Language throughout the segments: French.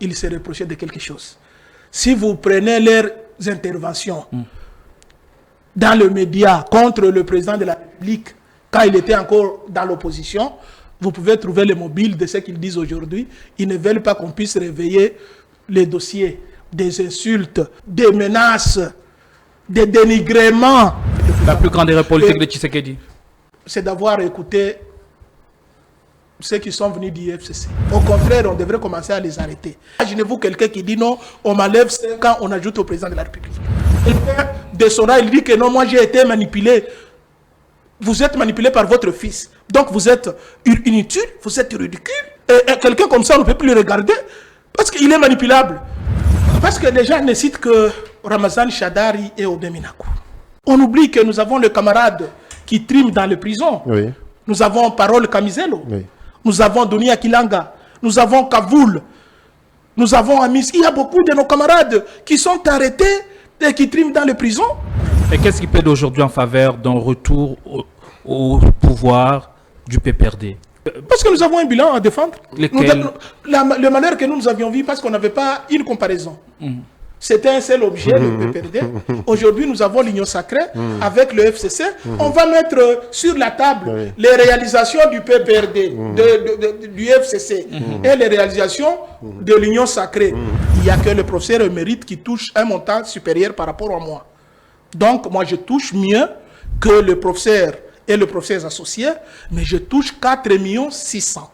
ils se reprochaient de quelque chose. Si vous prenez leurs interventions dans le média contre le président de la République, quand il était encore dans l'opposition, vous pouvez trouver le mobile de ce qu'ils disent aujourd'hui. Ils ne veulent pas qu'on puisse réveiller les dossiers des insultes, des menaces, des dénigrements. La plus grande erreur politique de Tshisekedi, c'est d'avoir écouté ceux qui sont venus du FCC. Au contraire, on devrait commencer à les arrêter. Imaginez-vous quelqu'un qui dit non, on m'enlève 5 ans, on ajoute au président de la République. Il fait de son âge, il dit que non, moi j'ai été manipulé. Vous êtes manipulé par votre fils. Donc vous êtes inutile, vous êtes ridicule. Et quelqu'un comme ça, on ne peut plus le regarder parce qu'il est manipulable. Parce que les gens ne citent que Ramazan Shadari et Obeminakou. On oublie que nous avons le camarade qui trime dans les prisons. Oui. Nous avons Parole Kamizelo. Oui. Nous avons Dunia Kilanga. Nous avons Kavoul. Nous avons Amis. Il y a beaucoup de nos camarades qui sont arrêtés et qui triment dans les prisons. Et qu'est-ce qui plaide aujourd'hui en faveur d'un retour au pouvoir du PPRD? Parce que nous avons un bilan à défendre. Lequel? Le malheur que nous avions vu parce qu'on n'avait pas une comparaison. C'était un seul objet, le PPRD. Aujourd'hui, nous avons l'Union sacrée avec le FCC. On va mettre sur la table les réalisations du PPRD, du FCC et les réalisations de l'Union sacrée. Il n'y a que le professeur émérite qui touche un montant supérieur par rapport à moi. Donc, moi, je touche mieux que le professeur et le professeur associé, mais je touche 4 600 000.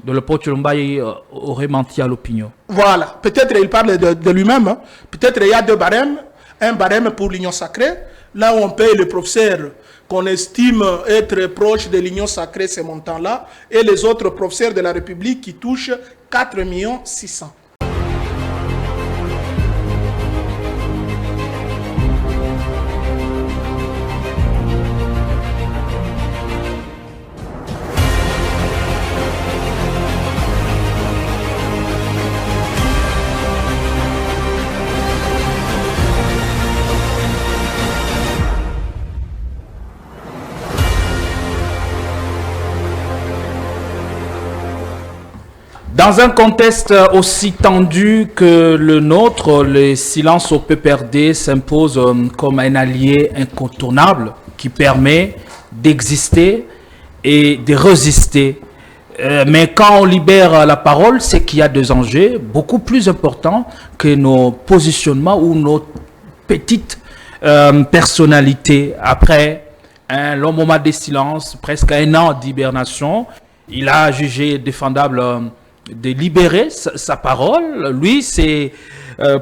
De le Pochulumbaï aurait menti à l'opinion. Voilà. Peut-être il parle de lui-même. Hein. Peut-être il y a 2 barèmes. Un barème pour l'Union sacrée. Là où on paye le professeur qu'on estime être proche de l'Union sacrée, ces montants-là. Et les autres professeurs de la République qui touchent 4 600 000. Dans un contexte aussi tendu que le nôtre, le silence au PPRD s'impose comme un allié incontournable qui permet d'exister et de résister. Mais quand on libère la parole, c'est qu'il y a 2 enjeux beaucoup plus importants que nos positionnements ou nos petites personnalités. Après un long moment de silence, presque 1 an d'hibernation, il a jugé défendable de libérer sa parole. Lui, c'est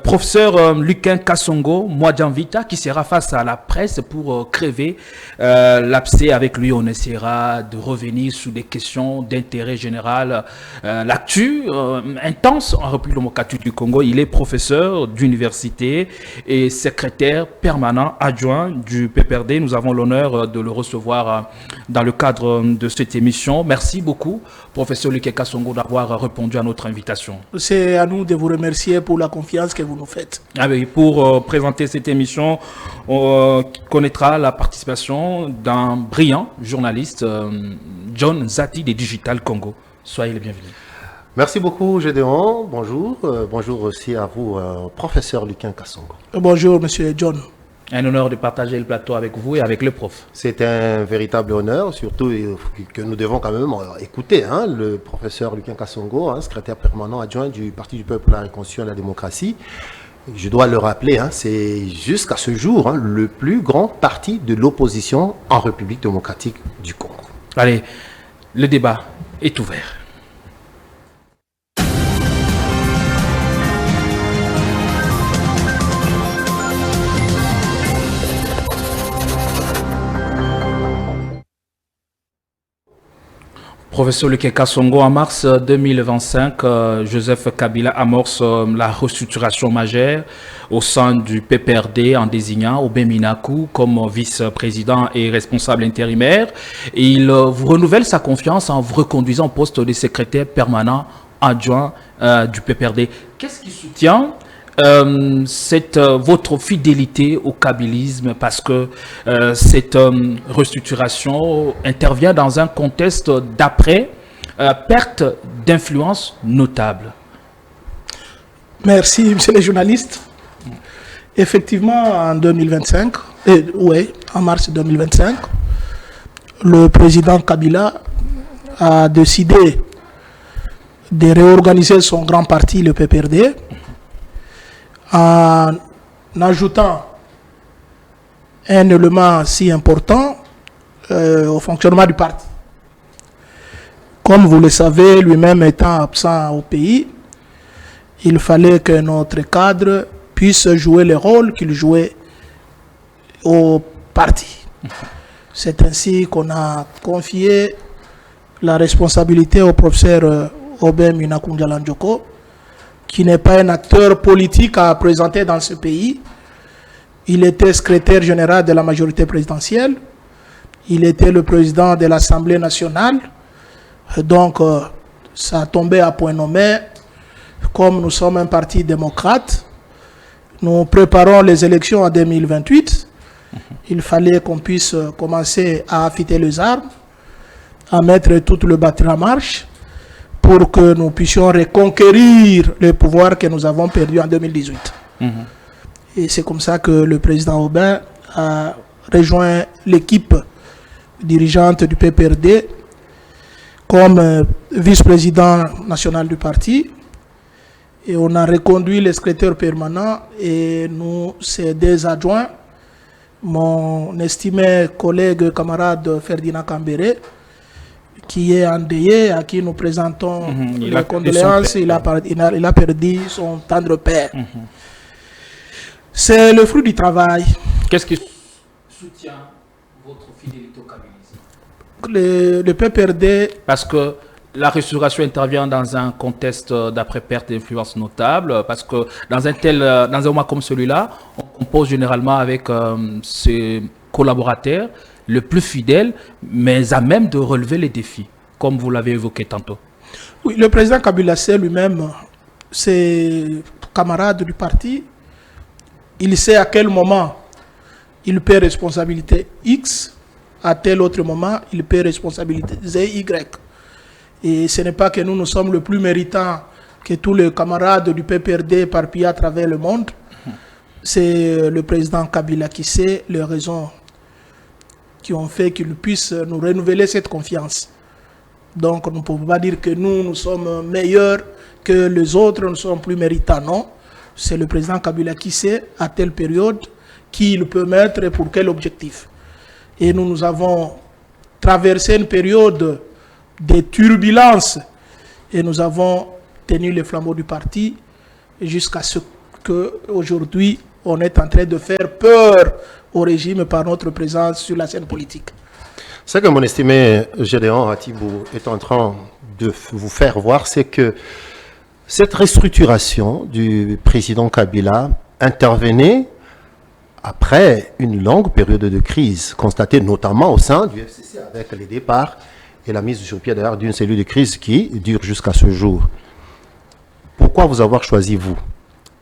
professeur Luquin Kassongo Mwadjanvita qui sera face à la presse pour crever l'abcès. Avec lui, on essaiera de revenir sur des questions d'intérêt général. L'actu intense en République démocratique du Congo. Il est professeur d'université et secrétaire permanent adjoint du PPRD. Nous avons l'honneur de le recevoir dans le cadre de cette émission. Merci beaucoup, professeur Luquin Kassongo, d'avoir répondu à notre invitation. C'est à nous de vous remercier pour la confiance que vous nous faites. Ah oui, pour présenter cette émission, on connaîtra la participation d'un brillant journaliste, John Zati de Digital Congo. Soyez les bienvenus. Merci beaucoup, Gédéon. Bonjour. Bonjour aussi à vous, professeur Luquin Kassongo. Bonjour, monsieur John. Un honneur de partager le plateau avec vous et avec le prof. C'est un véritable honneur, surtout que nous devons quand même écouter le professeur Luquin Kassongo, secrétaire permanent adjoint du Parti du Peuple, la Réconciliation et la Démocratie. Je dois le rappeler, c'est jusqu'à ce jour le plus grand parti de l'opposition en République démocratique du Congo. Allez, le débat est ouvert. Professeur Luquin Kassongo, en mars 2025, Joseph Kabila amorce la restructuration majeure au sein du PPRD en désignant Obeminakou comme vice-président et responsable intérimaire. Et il vous renouvelle sa confiance en vous reconduisant au poste de secrétaire permanent adjoint du PPRD. Qu'est-ce qui soutient votre fidélité au kabylisme, parce que cette restructuration intervient dans un contexte d'après perte d'influence notable? Merci, monsieur le journaliste. Effectivement, en 2025, en mars 2025, le président Kabila a décidé de réorganiser son grand parti, le PPRD, en ajoutant un élément si important au fonctionnement du parti. Comme vous le savez, lui-même étant absent au pays, il fallait que notre cadre puisse jouer le rôle qu'il jouait au parti. C'est ainsi qu'on a confié la responsabilité au professeur Aubin Minakunjala Njoko, qui n'est pas un acteur politique à présenter dans ce pays. Il était secrétaire général de la majorité présidentielle. Il était le président de l'Assemblée nationale. Donc, ça a tombé à point nommé. Comme nous sommes un parti démocrate, nous préparons les élections en 2028. Il fallait qu'on puisse commencer à affûter les armes, à mettre tout le batterie en marche pour que nous puissions reconquérir le pouvoir que nous avons perdu en 2018. Et c'est comme ça que le président Aubin a rejoint l'équipe dirigeante du PPRD comme vice-président national du parti. Et on a reconduit le secrétaire permanent et nous, ces deux adjoints, mon estimé collègue, camarade Ferdinand Kambere, qui est endeuillé, à qui nous présentons les condoléances, il a perdu son tendre père. C'est le fruit du travail. Qu'est-ce qui soutient votre fidélité au kabylisme? Le PPRD... Parce que la restauration intervient dans un contexte d'après-perte d'influence notable, parce que dans un moment comme celui-là, on compose généralement avec ses collaborateurs le plus fidèles, mais à même de relever les défis, comme vous l'avez évoqué tantôt. Oui, le président Kabila sait lui-même, ses camarades du parti, il sait à quel moment il paie responsabilité X, à tel autre moment, il paie responsabilité Y. Et ce n'est pas que nous sommes le plus méritants que tous les camarades du PPRD éparpillés à travers le monde. C'est le président Kabila qui sait les raisons qui ont fait qu'il puisse nous renouveler cette confiance. Donc nous ne pouvons pas dire que nous sommes meilleurs que les autres, nous sommes plus méritants. Non, c'est le président Kabila qui sait à telle période qui il peut mettre et pour quel objectif. Et nous avons traversé une période de turbulences et nous avons tenu les flambeaux du parti jusqu'à ce qu'aujourd'hui on est en train de faire peur au régime par notre présence sur la scène politique. Ce que mon estimé Gédéon Atibou est en train de vous faire voir, c'est que cette restructuration du président Kabila intervenait après une longue période de crise, constatée notamment au sein du FCC avec les départs et la mise sur pied d'ailleurs d'une cellule de crise qui dure jusqu'à ce jour. Pourquoi vous avoir choisi vous?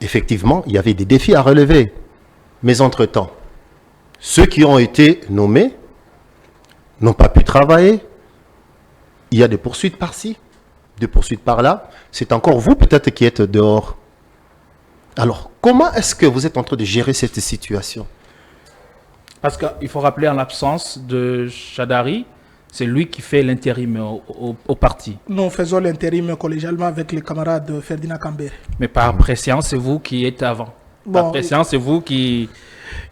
Effectivement, il y avait des défis à relever, mais entre-temps, ceux qui ont été nommés n'ont pas pu travailler. Il y a des poursuites par-ci, des poursuites par-là. C'est encore vous peut-être qui êtes dehors. Alors, comment est-ce que vous êtes en train de gérer cette situation? Parce qu'il faut rappeler, en l'absence de Chadari, c'est lui qui fait l'intérim au parti. Nous faisons l'intérim collégialement avec les camarades de Ferdinand Kambere. Mais par préséance, c'est vous qui êtes avant. Bon, par préséance, c'est vous qui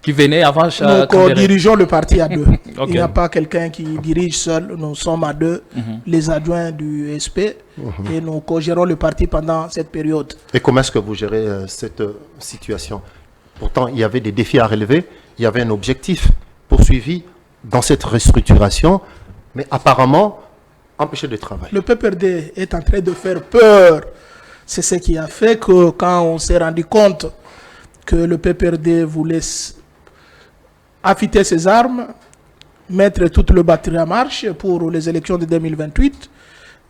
venez avant Nous dirigeons le parti à deux. Okay. Il n'y a pas quelqu'un qui dirige seul. Nous sommes à deux, les adjoints du SP, et nous co-gérons le parti pendant cette période. Et comment est-ce que vous gérez cette situation? Pourtant, il y avait des défis à relever, il y avait un objectif poursuivi dans cette restructuration, mais apparemment empêché de travailler. Le PPRD est en train de faire peur. C'est ce qui a fait que quand on s'est rendu compte que le PPRD voulait affûter ses armes, mettre toute le batterie en marche pour les élections de 2028,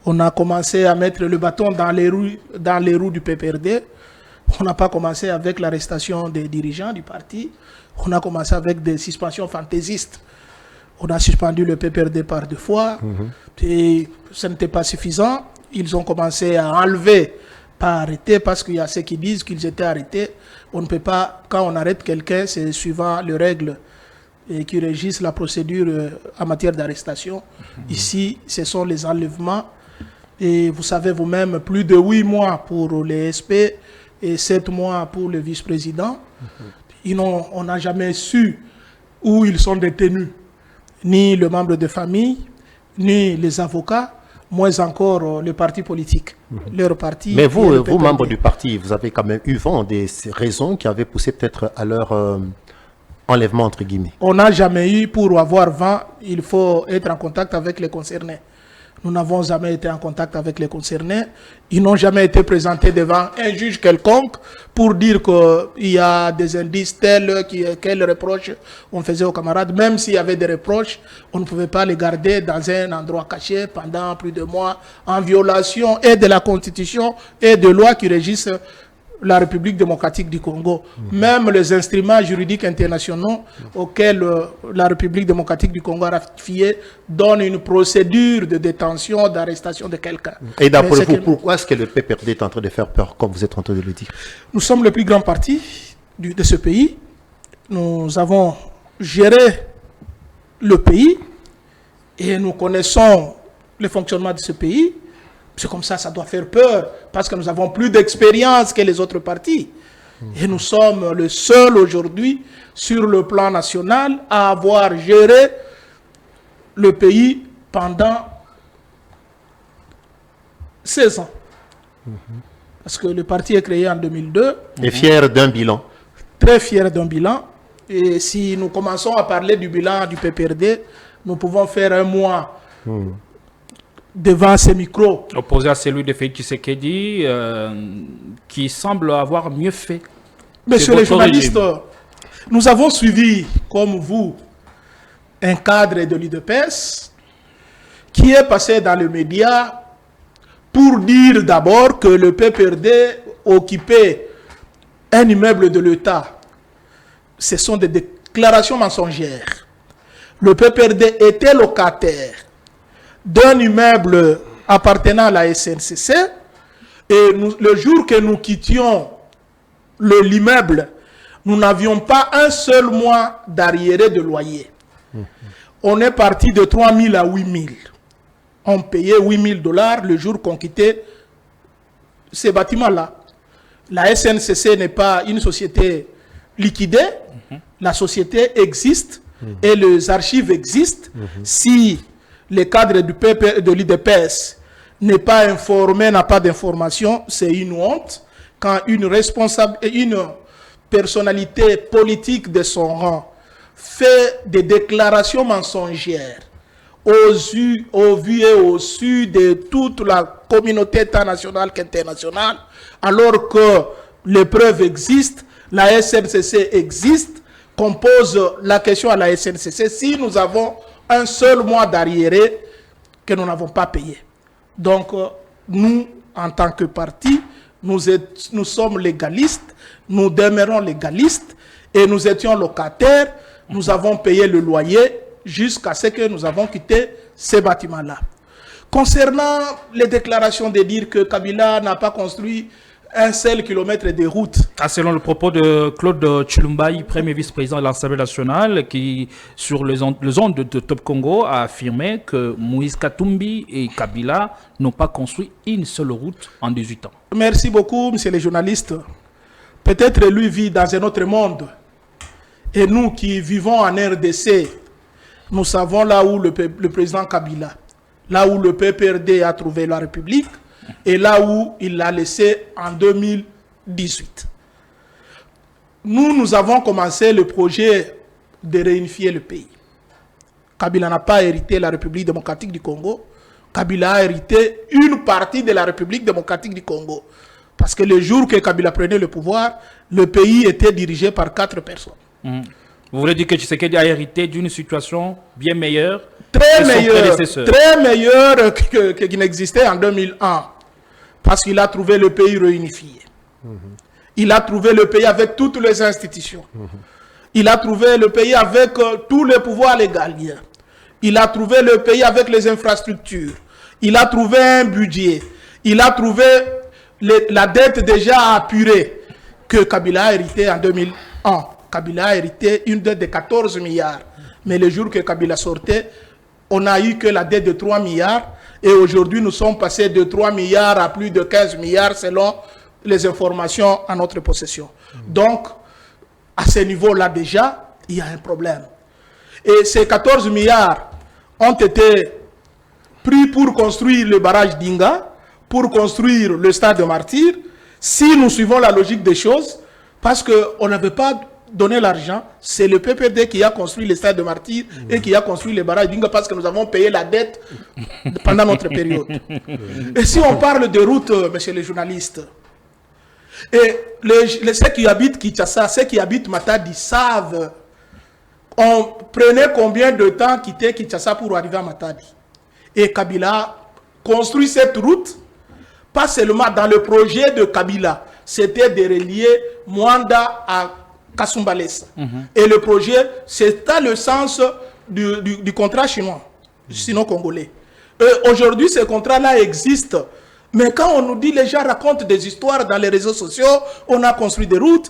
on a commencé à mettre le bâton dans les roues du PPRD. On n'a pas commencé avec l'arrestation des dirigeants du parti. On a commencé avec des suspensions fantaisistes. On a suspendu le PPRD par 2 fois. Et ce n'était pas suffisant. Ils ont commencé à enlever pas arrêtés parce qu'il y a ceux qui disent qu'ils étaient arrêtés. On ne peut pas, quand on arrête quelqu'un, c'est suivant les règles qui régissent la procédure en matière d'arrestation. Ici, ce sont les enlèvements. Et vous savez vous-même, plus de 8 mois pour les SP et 7 mois pour le vice-président. On n'a jamais su où ils sont détenus, ni le membre de famille, ni les avocats, moins encore les partis politiques. Leur parti. Mais vous, membres du parti, vous avez quand même eu vent des raisons qui avaient poussé peut-être à leur enlèvement, entre guillemets. On n'a jamais eu, pour avoir vent, il faut être en contact avec les concernés. Nous n'avons jamais été en contact avec les concernés. Ils n'ont jamais été présentés devant un juge quelconque pour dire qu'il y a des indices tels quels reproches on faisait aux camarades. Même s'il y avait des reproches, on ne pouvait pas les garder dans un endroit caché pendant plus de mois en violation et de la Constitution et de lois qui régissent la République démocratique du Congo. Même les instruments juridiques internationaux auxquels la République démocratique du Congo a ratifié donnent une procédure de détention, d'arrestation de quelqu'un. Et d'après vous, pourquoi est-ce que le PPRD est en train de faire peur, comme vous êtes en train de le dire? Nous sommes le plus grand parti de ce pays. Nous avons géré le pays et nous connaissons le fonctionnement de ce pays. C'est comme ça doit faire peur, parce que nous avons plus d'expérience que les autres partis. Et nous sommes le seul aujourd'hui, sur le plan national, à avoir géré le pays pendant 16 ans. Parce que le parti est créé en 2002. Et fier d'un bilan. Très fier d'un bilan. Et si nous commençons à parler du bilan du PPRD, nous pouvons faire un mois devant ces micros. Opposé à celui de Félix Tshisekedi, qui semble avoir mieux fait. Messieurs les journalistes, nous avons suivi, comme vous, un cadre de l'UDPS qui est passé dans les médias pour dire d'abord que le PPRD occupait un immeuble de l'État. Ce sont des déclarations mensongères. Le PPRD était locataire d'un immeuble appartenant à la SNCC, et le jour que nous quittions l'immeuble, nous n'avions pas un seul mois d'arriéré de loyer. On est parti de 3 000 à 8 000. On payait $8 000 le jour qu'on quittait ces bâtiments-là. La SNCC n'est pas une société liquidée. La société existe et les archives existent. Si le cadre de l'UDPS n'est pas informé, n'a pas d'information, c'est une honte. Quand une personnalité politique de son rang fait des déclarations mensongères au vu et au su de toute la communauté internationale qu'internationale, alors que les preuves existent, la SNCC existe, qu'on pose la question à la SNCC si nous avons un seul mois d'arriéré que nous n'avons pas payé. Donc, nous, en tant que parti, nous sommes légalistes, nous demeurons légalistes et nous étions locataires. Nous avons payé le loyer jusqu'à ce que nous avons quitté ces bâtiments-là. Concernant les déclarations de dire que Kabila n'a pas construit un seul kilomètre de route. Selon le propos de Claude Tshilumbayi, premier vice-président de l'Assemblée nationale, qui, sur les ondes de Top Congo, a affirmé que Moïse Katumbi et Kabila n'ont pas construit une seule route en 18 ans. Merci beaucoup, monsieur les journalistes. Peut-être lui vit dans un autre monde. Et nous qui vivons en RDC, nous savons là où le président Kabila, là où le PPRD a trouvé la République, et là où il l'a laissé en 2018. Nous avons commencé le projet de réunifier le pays. Kabila n'a pas hérité la République démocratique du Congo. Kabila a hérité une partie de la République démocratique du Congo. Parce que le jour que Kabila prenait le pouvoir, le pays était dirigé par 4 personnes. Vous voulez dire que Tshisekedi a hérité d'une situation bien meilleure très meilleure qui n'existait en 2001. Parce qu'il a trouvé le pays réunifié. Il a trouvé le pays avec toutes les institutions. Il a trouvé le pays avec tous les pouvoirs légaux. Il a trouvé le pays avec les infrastructures. Il a trouvé un budget. Il a trouvé la dette déjà apurée que Kabila a hérité en 2001. Kabila a hérité une dette de 14 milliards. Mais le jour que Kabila sortait, on n'a eu que la dette de 3 milliards. Et aujourd'hui, nous sommes passés de 3 milliards à plus de 15 milliards selon les informations à notre possession. Donc, à ce niveau-là déjà, il y a un problème. Et ces 14 milliards ont été pris pour construire le barrage d'Inga, pour construire le stade de Martyr. Si nous suivons la logique des choses, parce qu'on n'avait pas donné l'argent, c'est le PPD qui a construit le stade de Martyr et qui a construit le barrage d'Inga parce que nous avons payé la dette pendant notre période. Et si on parle de route, monsieur le journaliste, et ceux qui habitent Kinshasa, ceux qui habitent Matadi savent, on prenait combien de temps quitter Kinshasa pour arriver à Matadi. Et Kabila construit cette route, pas seulement dans le projet de Kabila, c'était de relier Mwanda à Kasumbalesa. Et le projet, c'était le sens du contrat chinois, sinon congolais. Aujourd'hui, ce contrat-là existe. Mais quand on nous dit, les gens racontent des histoires dans les réseaux sociaux, on a construit des routes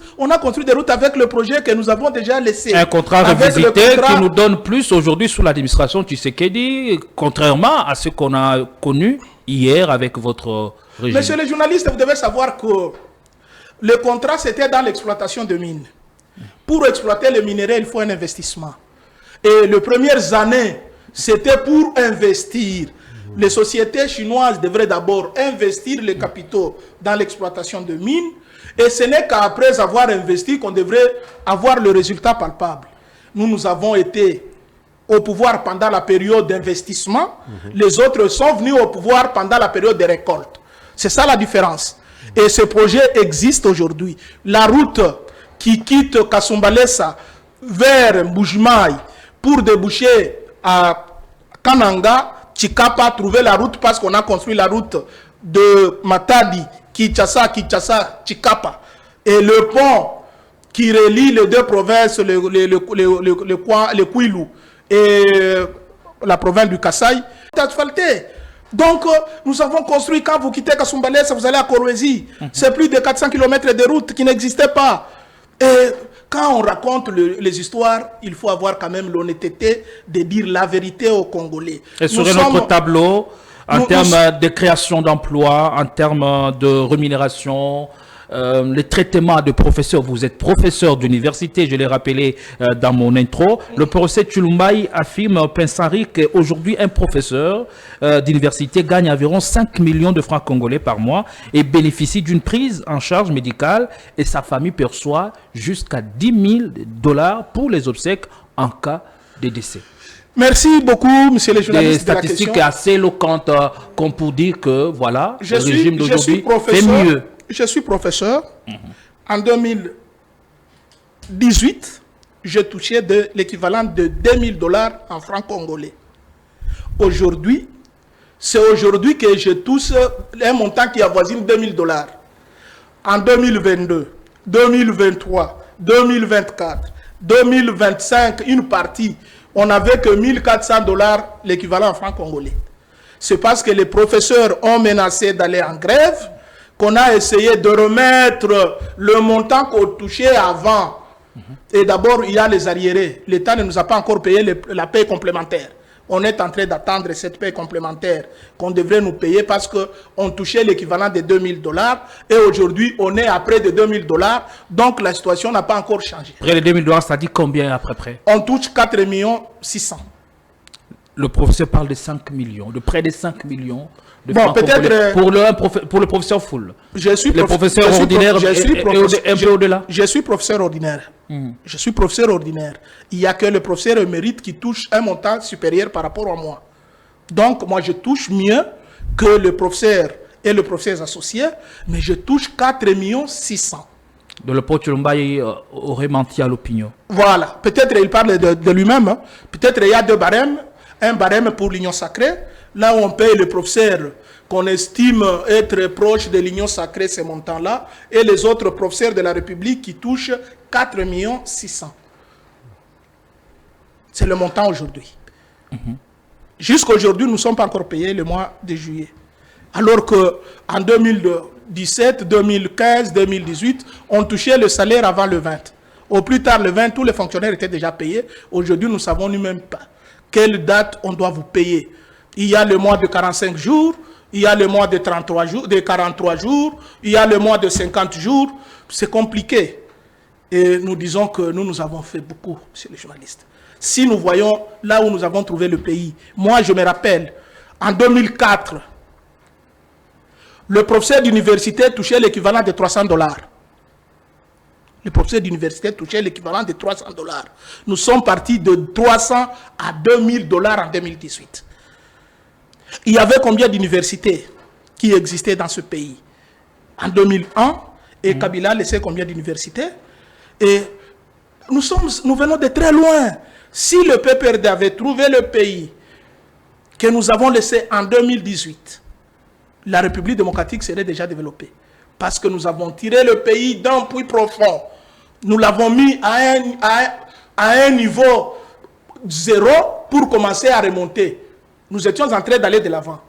avec le projet que nous avons déjà laissé. Un contrat revisité qui nous donne plus aujourd'hui sous l'administration Tshisekedi, contrairement à ce qu'on a connu hier avec votre régime. Monsieur le journaliste, vous devez savoir que le contrat, c'était dans l'exploitation de mines. Pour exploiter le minerai, il faut un investissement. Et les premières années, c'était pour investir. Les sociétés chinoises devraient d'abord investir les capitaux dans l'exploitation de mines et ce n'est qu'après avoir investi qu'on devrait avoir le résultat palpable. Nous avons été au pouvoir pendant la période d'investissement, les autres sont venus au pouvoir pendant la période de récolte. C'est ça la différence. Et ce projet existe aujourd'hui. La route qui quitte Kasumbalesa vers Mbujimai pour déboucher à Kananga, Chikapa a trouvé la route parce qu'on a construit la route de Matadi, Kinshasa, Chikapa. Et le pont qui relie les deux provinces, le Kwilu et la province du Kasaï, est asphalté. Donc, nous avons construit, quand vous quittez Kasumbalesa, vous allez à Kolwezi. C'est plus de 400 km de route qui n'existaient pas. Et quand on raconte les histoires, il faut avoir quand même l'honnêteté de dire la vérité aux Congolais. Et sur notre tableau, en termes de création d'emplois, en termes de rémunération, les traitements de professeurs, vous êtes professeur d'université, je l'ai rappelé dans mon intro. Le professeur Tshilumbai affirme, Pensari, qu'aujourd'hui un professeur d'université gagne environ 5 millions de francs congolais par mois et bénéficie d'une prise en charge médicale et sa famille perçoit jusqu'à 10 000 $ pour les obsèques en cas de décès. Merci beaucoup, monsieur le journaliste. Des statistiques assez éloquentes comme pour dire que voilà, le régime d'aujourd'hui fait mieux. Je suis professeur. En 2018, je touchais l'équivalent de 2 000 $ en francs congolais. Aujourd'hui, c'est aujourd'hui que je touche un montant qui avoisine 2 000 $. En 2022, 2023, 2024, 2025, une partie, on n'avait que 1 400 $ l'équivalent en francs congolais. C'est parce que les professeurs ont menacé d'aller en grève qu'on a essayé de remettre le montant qu'on touchait avant. Et d'abord, il y a les arriérés. L'État ne nous a pas encore payé la paie complémentaire. On est en train d'attendre cette paie complémentaire qu'on devrait nous payer parce qu'on touchait l'équivalent de 2 000 $ et aujourd'hui, on est à près de 2 000 $. Donc, la situation n'a pas encore changé. Près de 2 000 $, ça dit combien à peu près? On touche 4 600 000. Le professeur parle de 5 millions, de près de 5 millions. Bon, peut-être pour le professeur full. Je suis professeur ordinaire un peu au-delà. Je suis professeur ordinaire. Je suis professeur ordinaire. Il n'y a que le professeur émérite qui touche un montant supérieur par rapport à moi. Donc, moi, je touche mieux que le professeur et le professeur associé, mais je touche 4 600 000. Donc, le professeur Tshilumbai aurait menti à l'opinion. Voilà. Peut-être il parle de lui-même. Hein. Peut-être il y a deux barèmes. Un barème pour l'Union sacrée, là où on paye le professeur qu'on estime être proche de l'Union sacrée, ces montants-là, et les autres professeurs de la République qui touchent 4 600 000. C'est le montant aujourd'hui. Jusqu'à aujourd'hui, nous ne sommes pas encore payés le mois de juillet. Alors qu'en 2017, 2015, 2018, on touchait le salaire avant le 20. Au plus tard, le 20, tous les fonctionnaires étaient déjà payés. Aujourd'hui, nous ne savons nous-mêmes pas quelle date on doit vous payer. Il y a le mois de 45 jours, il y a le mois de 33 jours, de 43 jours, il y a le mois de 50 jours. C'est compliqué. Et nous disons que nous avons fait beaucoup, monsieur le journaliste. Si nous voyons là où nous avons trouvé le pays, moi je me rappelle, en 2004, le professeur d'université touchait l'équivalent de $300. Le professeur d'université touchait l'équivalent de $300. Nous sommes partis de 300 à $2000 en 2018. Il y avait combien d'universités qui existaient dans ce pays? En 2001, et Kabila a laissé combien d'universités? Et nous venons de très loin. Si le PPRD avait trouvé le pays que nous avons laissé en 2018, la République démocratique serait déjà développée. Parce que nous avons tiré le pays d'un puits profond. Nous l'avons mis à un niveau zéro pour commencer à remonter. Nous étions en train d'aller de l'avant.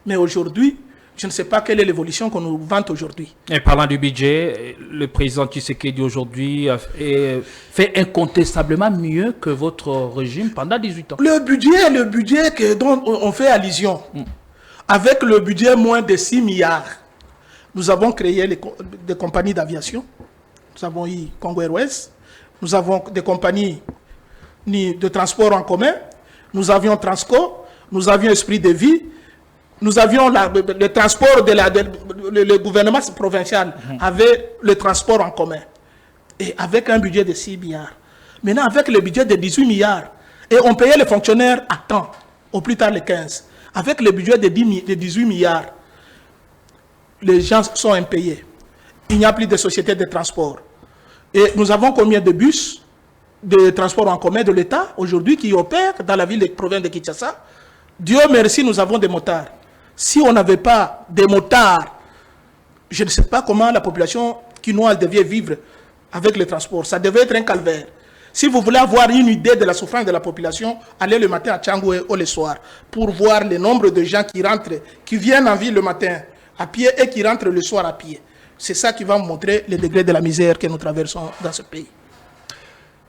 Mais aujourd'hui, je ne sais pas quelle est l'évolution qu'on nous vante aujourd'hui. Et parlant du budget, le président Tshisekedi aujourd'hui fait incontestablement mieux que votre régime pendant 18 ans. Le budget dont on fait allusion, avec le budget moins de 6 milliards, nous avons créé des compagnies d'aviation. Nous avons eu Congo Airways, nous avons des compagnies de transport en commun, nous avions Transco, nous avions Esprit de Vie, nous avions le transport le gouvernement provincial avait le transport en commun. Et avec un budget de 6 milliards. Maintenant, avec le budget de 18 milliards, et on payait les fonctionnaires à temps, au plus tard les 15. Avec le budget de 18 milliards, les gens sont impayés. Il n'y a plus de sociétés de transport. Et nous avons combien de bus de transport en commun de l'État aujourd'hui qui opèrent dans la ville de province de Kinshasa? Dieu merci, nous avons des motards. Si on n'avait pas des motards, je ne sais pas comment la population quinoise devait vivre avec le transport. Ça devait être un calvaire. Si vous voulez avoir une idée de la souffrance de la population, allez le matin à Tchangoué ou le soir pour voir le nombre de gens qui rentrent, qui viennent en ville le matin à pied et qui rentrent le soir à pied. C'est ça qui va montrer le degré de la misère que nous traversons dans ce pays.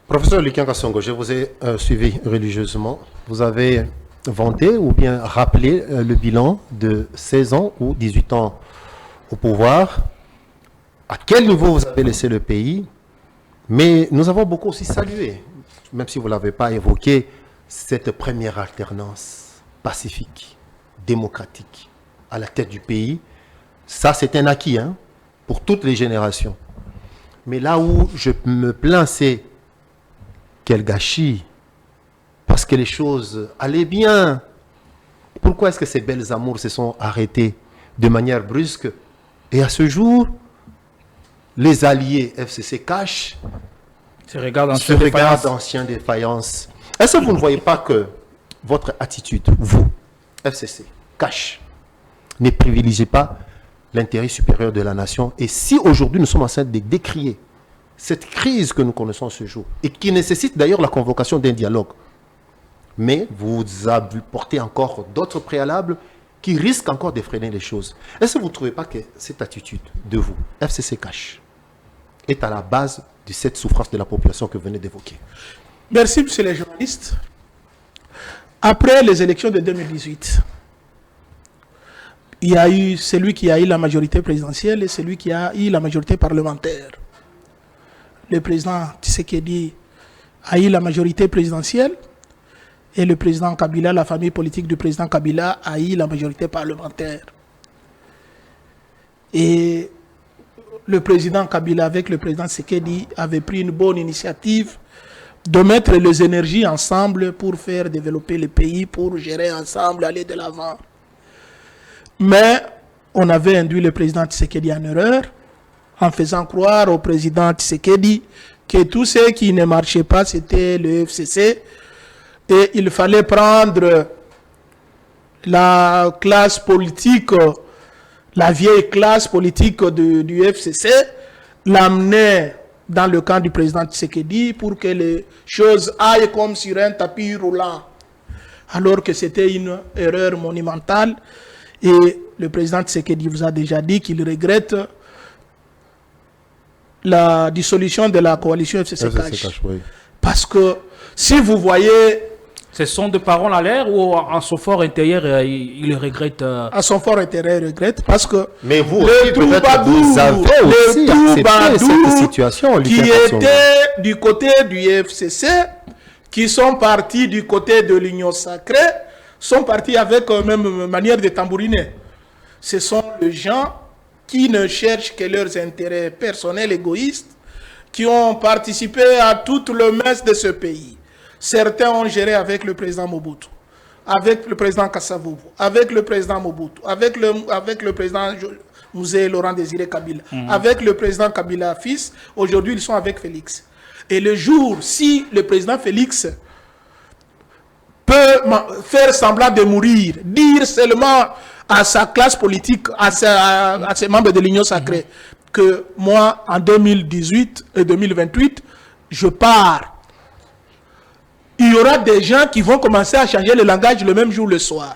Professeur Lucien Kassongo, je vous ai suivi religieusement. Vous avez vanté ou bien rappelé le bilan de 16 ans ou 18 ans au pouvoir. À quel niveau vous avez laissé le pays? Mais nous avons beaucoup aussi salué, même si vous ne l'avez pas évoqué, cette première alternance pacifique, démocratique, à la tête du pays. Ça, c'est un acquis, hein, pour toutes les générations. Mais là où je me plains, c'est quel gâchis. Parce que les choses allaient bien. Pourquoi est-ce que ces belles amours se sont arrêtées de manière brusque? Et à ce jour, les alliés FCC cachent, se regardent anciens défaillances. Est-ce que vous ne voyez pas que votre attitude, vous, FCC, cache, ne privilégiez pas l'intérêt supérieur de la nation? Et si aujourd'hui nous sommes en train de décrier cette crise que nous connaissons ce jour, et qui nécessite d'ailleurs la convocation d'un dialogue, mais vous apportez encore d'autres préalables qui risquent encore de freiner les choses. Est-ce que vous ne trouvez pas que cette attitude de vous, FCC Cash, est à la base de cette souffrance de la population que vous venez d'évoquer? Merci, monsieur les journalistes. Après les élections de 2018, il y a eu celui qui a eu la majorité présidentielle et celui qui a eu la majorité parlementaire. Le président Tshisekedi a eu la majorité présidentielle et le président Kabila, la famille politique du président Kabila, a eu la majorité parlementaire. Et le président Kabila, avec le président Tshisekedi, avait pris une bonne initiative de mettre les énergies ensemble pour faire développer le pays, pour gérer ensemble, aller de l'avant. Mais on avait induit le président Tshisekedi en erreur, en faisant croire au président Tshisekedi que tout ce qui ne marchait pas, c'était le FCC. Et il fallait prendre la classe politique, la vieille classe politique du FCC, l'amener dans le camp du président Tshisekedi pour que les choses aillent comme sur un tapis roulant. Alors que c'était une erreur monumentale. Et le président Tshisekedi vous a déjà dit qu'il regrette la dissolution de la coalition FCC-Cash. Oui. Parce que si vous voyez... Ce sont des paroles à l'air ou en son fort intérieur, il regrette À son fort intérieur, il regrette parce que... Mais vous le aussi, peut-être, vous avez aussi accepté cette situation, qui étaient du côté du FCC, qui sont partis du côté de l'Union sacrée, sont partis avec même manière de tambouriner. Ce sont les gens qui ne cherchent que leurs intérêts personnels égoïstes, qui ont participé à toute le mess de ce pays. Certains ont géré avec le président Mobutu, avec le président Kasavubu, avec le président Mobutu, avec le président Mouzé Laurent Désiré Kabila, avec le président Kabila fils. Aujourd'hui, ils sont avec Félix. Et le jour, si le président Félix peut faire semblant de mourir, dire seulement à sa classe politique, à ses membres de l'Union sacrée, que moi, en 2018 et 2028, je pars. Il y aura des gens qui vont commencer à changer le langage le même jour, le soir.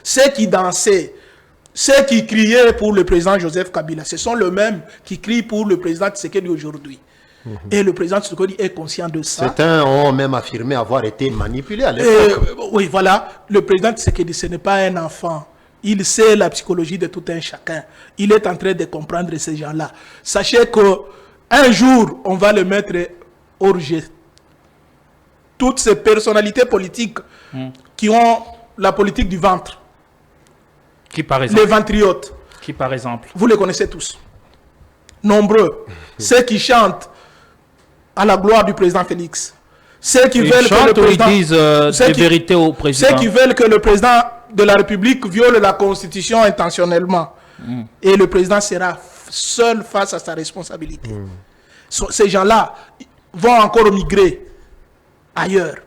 Ceux qui dansaient, ceux qui criaient pour le président Joseph Kabila, ce sont les mêmes qui crient pour le président Tshisekedi aujourd'hui. Et le président Tshisekedi est conscient de ça. Certains ont même affirmé avoir été manipulés à l'époque. Oui, voilà. Le président Tshisekedi, ce n'est pas un enfant. Il sait la psychologie de tout un chacun. Il est en train de comprendre ces gens-là. Sachez qu'un jour, on va le mettre hors jeu. Toutes ces personnalités politiques qui ont la politique du ventre. Qui, par exemple? Les ventriotes. Qui, par exemple? Vous les connaissez tous. Nombreux. Ceux qui chantent à la gloire du président Félix. Ceux qui veulent que le président... Ils disent des vérités au président. Ceux qui veulent que le président de la République viole la Constitution intentionnellement. Et le président sera seul face à sa responsabilité. Ces gens-là vont encore migrer ailleurs.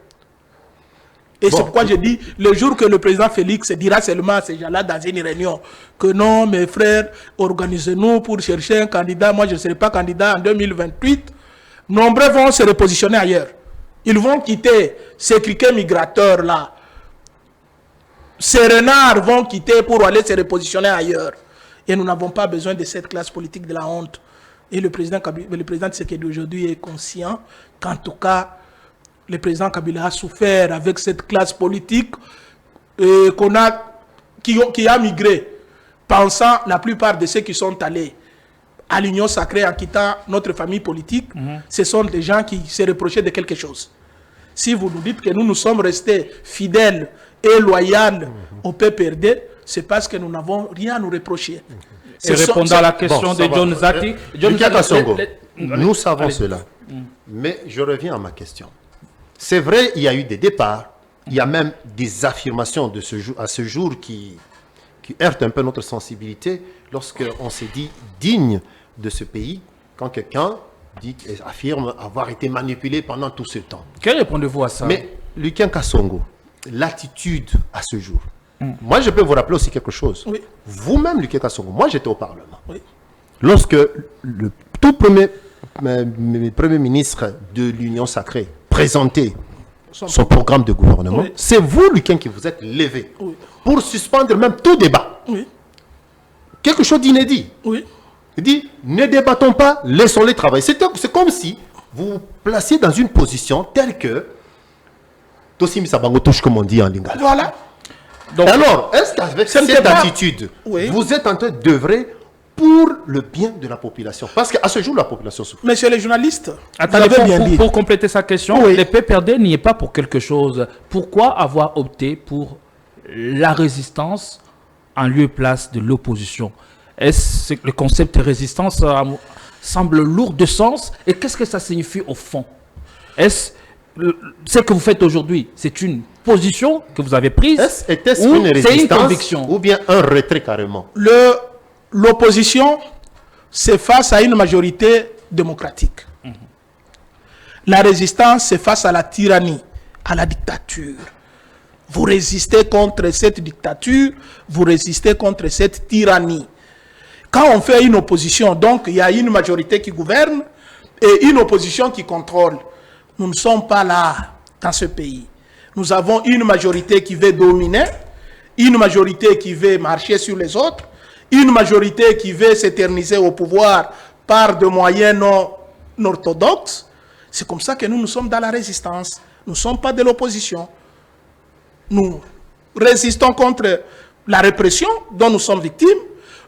Et c'est pourquoi je dis, le jour que le président Félix dira seulement à ces gens-là dans une réunion que non, mes frères, organisez-nous pour chercher un candidat. Moi, je ne serai pas candidat en 2028. Nombreux vont se repositionner ailleurs. Ils vont quitter ces criquets migrateurs-là. Ces renards vont quitter pour aller se repositionner ailleurs. Et nous n'avons pas besoin de cette classe politique de la honte. Et le président Tshisekedi aujourd'hui est conscient qu'en tout cas, le président Kabila a souffert avec cette classe politique qui a migré, pensant la plupart de ceux qui sont allés à l'Union sacrée en quittant notre famille politique, ce sont des gens qui se reprochaient de quelque chose. Si vous nous dites que nous nous sommes restés fidèles et loyaux au PPRD, c'est parce que nous n'avons rien à nous reprocher. Et répondant à la question de John Zati, nous savons cela. Mais je reviens à ma question. C'est vrai, il y a eu des départs, il y a même des affirmations de ce jour, à ce jour qui heurtent un peu notre sensibilité lorsqu'on s'est dit digne de ce pays, quand quelqu'un affirme avoir été manipulé pendant tout ce temps. Que répondez-vous à ça? Mais Lucien Kassongo, l'attitude à ce jour, moi je peux vous rappeler aussi quelque chose. Oui. Vous-même, Lucien Kassongo, moi j'étais au Parlement. Oui. Lorsque le tout premier ministre de l'Union sacrée présentait son programme de gouvernement, oui, c'est vous, Lucien, qui vous êtes levé pour suspendre même tout débat. Oui. Quelque chose d'inédit. Oui. Il dit, ne débattons pas, laissons-les travailler. C'est comme si vous vous placiez dans une position telle que Tosimi Sabango touche, comme on dit en lingala. Voilà. Donc, alors, est-ce qu'avec cette attitude, vous êtes en train d'œuvrer pour le bien de la population? Parce qu'à ce jour, la population souffre. Monsieur les journalistes, attendez, pour compléter sa question, le PPRD n'y est pas pour quelque chose. Pourquoi avoir opté pour la résistance en lieu et place de l'opposition? Est-ce que le concept de résistance semble lourd de sens? Et qu'est-ce que ça signifie au fond? Est-ce ce que vous faites aujourd'hui, c'est une position que vous avez prise? Est-ce une résistance une conviction? Ou bien un retrait carrément? L'opposition, c'est face à une majorité démocratique. La résistance, c'est face à la tyrannie, à la dictature. Vous résistez contre cette dictature, vous résistez contre cette tyrannie. Quand on fait une opposition, donc il y a une majorité qui gouverne et une opposition qui contrôle. Nous ne sommes pas là dans ce pays. Nous avons une majorité qui veut dominer une majorité qui veut marcher sur les autres, une majorité qui veut s'éterniser au pouvoir par des moyens non orthodoxes. C'est comme ça que nous sommes dans la résistance. Nous ne sommes pas de l'opposition. Nous résistons contre la répression dont nous sommes victimes.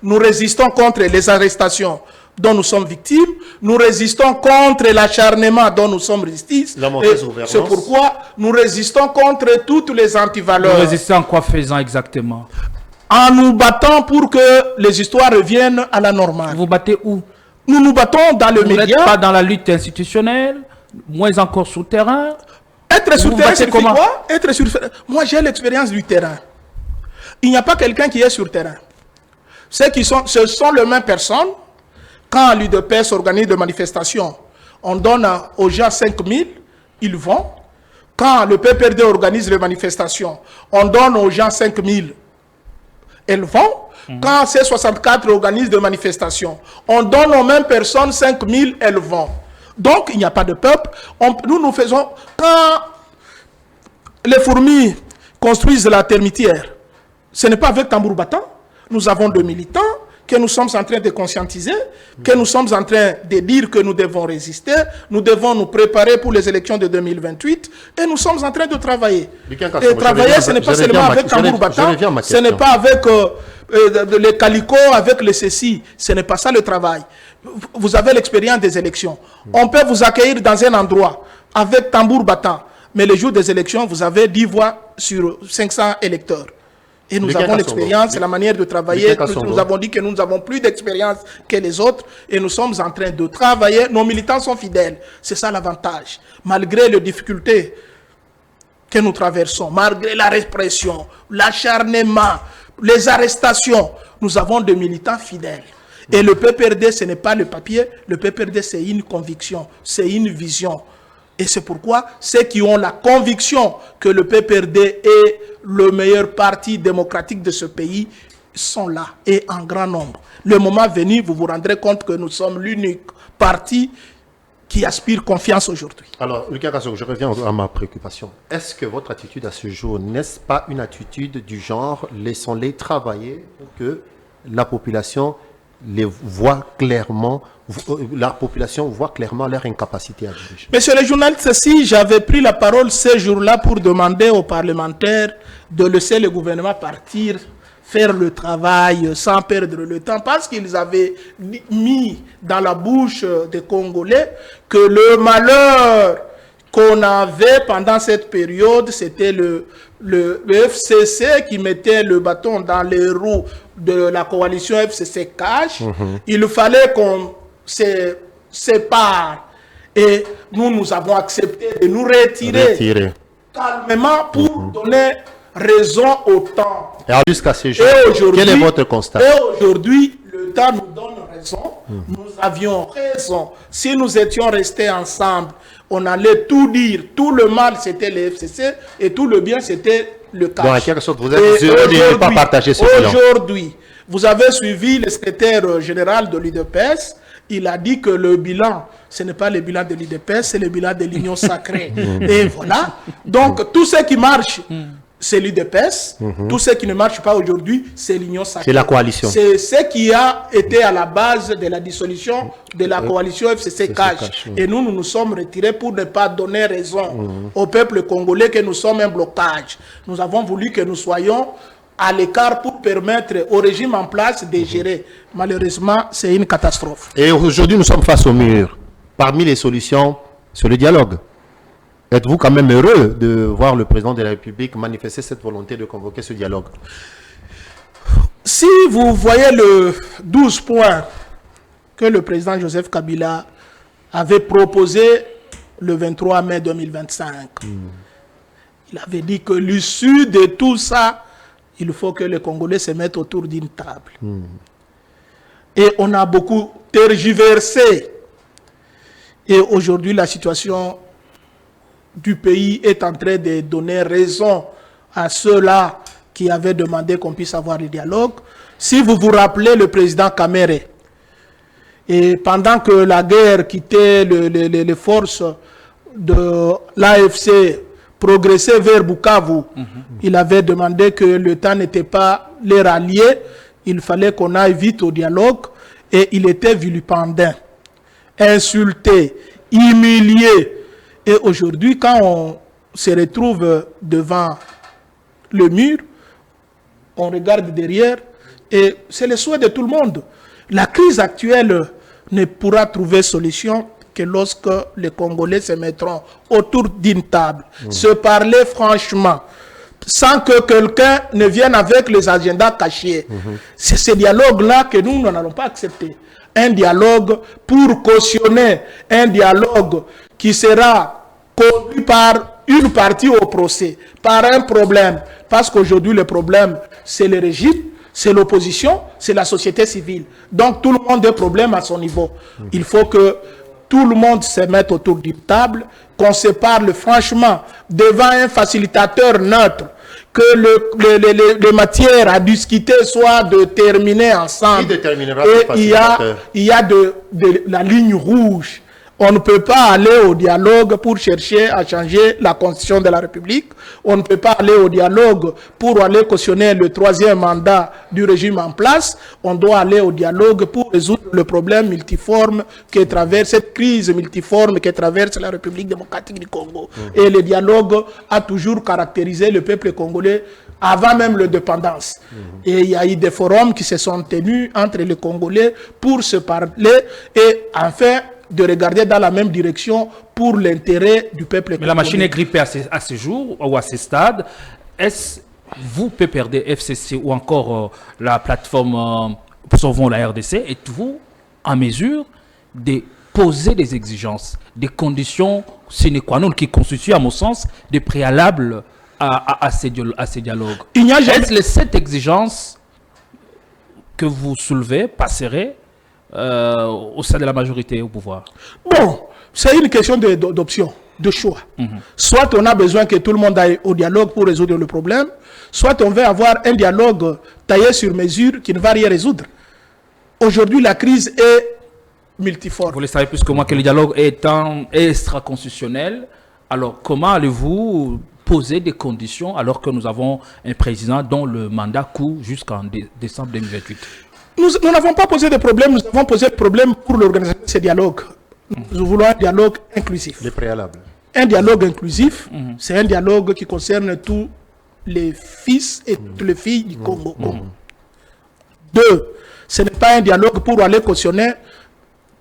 Nous résistons contre les arrestations dont nous sommes victimes. Nous résistons contre l'acharnement dont nous sommes victimes. C'est pourquoi nous résistons contre toutes les antivaleurs. Vous résistez en quoi faisant exactement? En nous battant pour que les histoires reviennent à la normale. Vous battez où? Nous nous battons dans le média. Vous n'êtes pas dans la lutte institutionnelle, moins encore sur le terrain. Être sur le terrain, c'est quoi? Être sur... Moi, j'ai l'expérience du terrain. Il n'y a pas quelqu'un qui est sur le terrain. Ce sont les mêmes personnes. Quand l'UDPS organise des manifestations, on donne aux gens 5 000, ils vont. Quand le PPRD organise les manifestations, on donne aux gens 5 000, elles vont. Quand C64 organise des manifestations, on donne aux mêmes personnes 5 000, elles vont. Donc, il n'y a pas de peuple. Nous faisons... Quand les fourmis construisent la termitière, ce n'est pas avec tambour battant. Nous avons des militants que nous sommes en train de conscientiser, que nous sommes en train de dire que nous devons résister, nous devons nous préparer pour les élections de 2028, et nous sommes en train de travailler. Et travailler, ce n'est pas seulement avec tambour battant, ce n'est pas avec les calicots, avec les ceci, ce n'est pas ça le travail. Vous avez l'expérience des élections. On peut vous accueillir dans un endroit avec tambour battant, mais le jour des élections, vous avez 10 voix sur 500 électeurs. Et nous avons l'expérience, c'est la manière de travailler. Nous avons dit que nous avons plus d'expérience que les autres et nous sommes en train de travailler. Nos militants sont fidèles. C'est ça l'avantage. Malgré les difficultés que nous traversons, malgré la répression, l'acharnement, les arrestations, nous avons des militants fidèles. Et le PPRD, ce n'est pas le papier. Le PPRD, c'est une conviction, c'est une vision. Et c'est pourquoi ceux qui ont la conviction que le PPRD est le meilleur parti démocratique de ce pays sont là et en grand nombre. Le moment venu, vous vous rendrez compte que nous sommes l'unique parti qui aspire confiance aujourd'hui. Alors, Lucas Kassongo, je reviens à ma préoccupation. Est-ce que votre attitude à ce jour, n'est-ce pas une attitude du genre « laissons-les travailler pour que la population les voit clairement », la population voit clairement leur incapacité à diriger. Monsieur le journaliste, si j'avais pris la parole ce jour-là pour demander aux parlementaires de laisser le gouvernement partir, faire le travail sans perdre le temps, parce qu'ils avaient mis dans la bouche des Congolais que le malheur qu'on avait pendant cette période, c'était le FCC qui mettait le bâton dans les roues de la coalition FCC Cash. Il fallait qu'on se sépare et nous avons accepté de nous retirer calmement pour donner raison au temps. Et jusqu'à ce jour, quel est votre constat? Et aujourd'hui, le temps nous donne raison. Nous avions raison. Si nous étions restés ensemble, on allait tout dire. Tout le mal, c'était le FCC et tout le bien, c'était le Cash. Bon, en quelque sorte, vous êtes heureux de ne pas partager ce bilan. Aujourd'hui, vous avez suivi le secrétaire général de l'UDPS. Il a dit que le bilan, ce n'est pas le bilan de l'UDPS, c'est le bilan de l'Union sacrée. Et voilà. Donc, tout ce qui marche, c'est l'UDPS. Tout ce qui ne marche pas aujourd'hui, c'est l'Union sacrée. C'est la coalition. C'est ce qui a été à la base de la dissolution de la coalition FCC Cash. Et nous nous sommes retirés pour ne pas donner raison au peuple congolais que nous sommes un blocage. Nous avons voulu que nous soyons à l'écart pour permettre au régime en place de gérer. Malheureusement, c'est une catastrophe. Et aujourd'hui, nous sommes face au mur. Parmi les solutions, c'est le dialogue. Êtes-vous quand même heureux de voir le président de la République manifester cette volonté de convoquer ce dialogue? Si vous voyez le 12 points que le président Joseph Kabila avait proposé le 23 mai 2025, il avait dit que l'issue de tout ça, il faut que les Congolais se mettent autour d'une table. Et on a beaucoup tergiversé. Et aujourd'hui, la situation du pays est en train de donner raison à ceux-là qui avaient demandé qu'on puisse avoir le dialogue. Si vous vous rappelez le président Kamere, et pendant que la guerre quittait les forces de l'AFC progresser vers Bukavu, il avait demandé que le temps n'était pas les rallier, il fallait qu'on aille vite au dialogue, et il était vilipendant, insulté, humilié. Et aujourd'hui, quand on se retrouve devant le mur, on regarde derrière, et c'est le souhait de tout le monde. La crise actuelle ne pourra trouver solution que lorsque les Congolais se mettront autour d'une table, se parler franchement, sans que quelqu'un ne vienne avec les agendas cachés. C'est ce dialogue-là que nous n'allons pas accepter. Un dialogue pour cautionner, un dialogue qui sera conduit par une partie au procès, par un problème. Parce qu'aujourd'hui, le problème, c'est le régime, c'est l'opposition, c'est la société civile. Donc, tout le monde a des problèmes à son niveau. Il faut que tout le monde se mette autour d'une table, qu'on se parle franchement devant un facilitateur neutre, que les matières à discuter soient déterminées ensemble. Qui déterminera et ce facilitateur? il y a de la ligne rouge. On ne peut pas aller au dialogue pour chercher à changer la constitution de la République. On ne peut pas aller au dialogue pour aller cautionner le 3e mandat du régime en place. On doit aller au dialogue pour résoudre le problème multiforme qui traverse, cette crise multiforme qui traverse la République démocratique du Congo. Et le dialogue a toujours caractérisé le peuple congolais avant même l'indépendance. Et il y a eu des forums qui se sont tenus entre les Congolais pour se parler et enfin de regarder dans la même direction pour l'intérêt du peuple congolais. Mais la machine est grippée à ce jour ou à ce stade. Est-ce vous, PPRD, FCC ou encore la plateforme Sauvons la RDC, êtes-vous en mesure de poser des exigences, des conditions sine qua non qui constituent, à mon sens, des préalables à ces dialogues? Il n'y a jamais... Est-ce les 7 exigences que vous soulevez passeraient au sein de la majorité au pouvoir? Bon, c'est une question d'option, de choix. Soit on a besoin que tout le monde aille au dialogue pour résoudre le problème, soit on veut avoir un dialogue taillé sur mesure qui ne va rien résoudre. Aujourd'hui, la crise est multiforme. Vous le savez plus que moi que le dialogue est extra-constitutionnel. Alors, comment allez-vous poser des conditions alors que nous avons un président dont le mandat court jusqu'en décembre 2028? Nous n'avons pas posé de problème, nous avons posé de problème pour l'organisation de ces dialogues. Nous voulons un dialogue inclusif. Les préalables. Un dialogue inclusif, c'est un dialogue qui concerne tous les fils et toutes les filles du Congo. 2, ce n'est pas un dialogue pour aller cautionner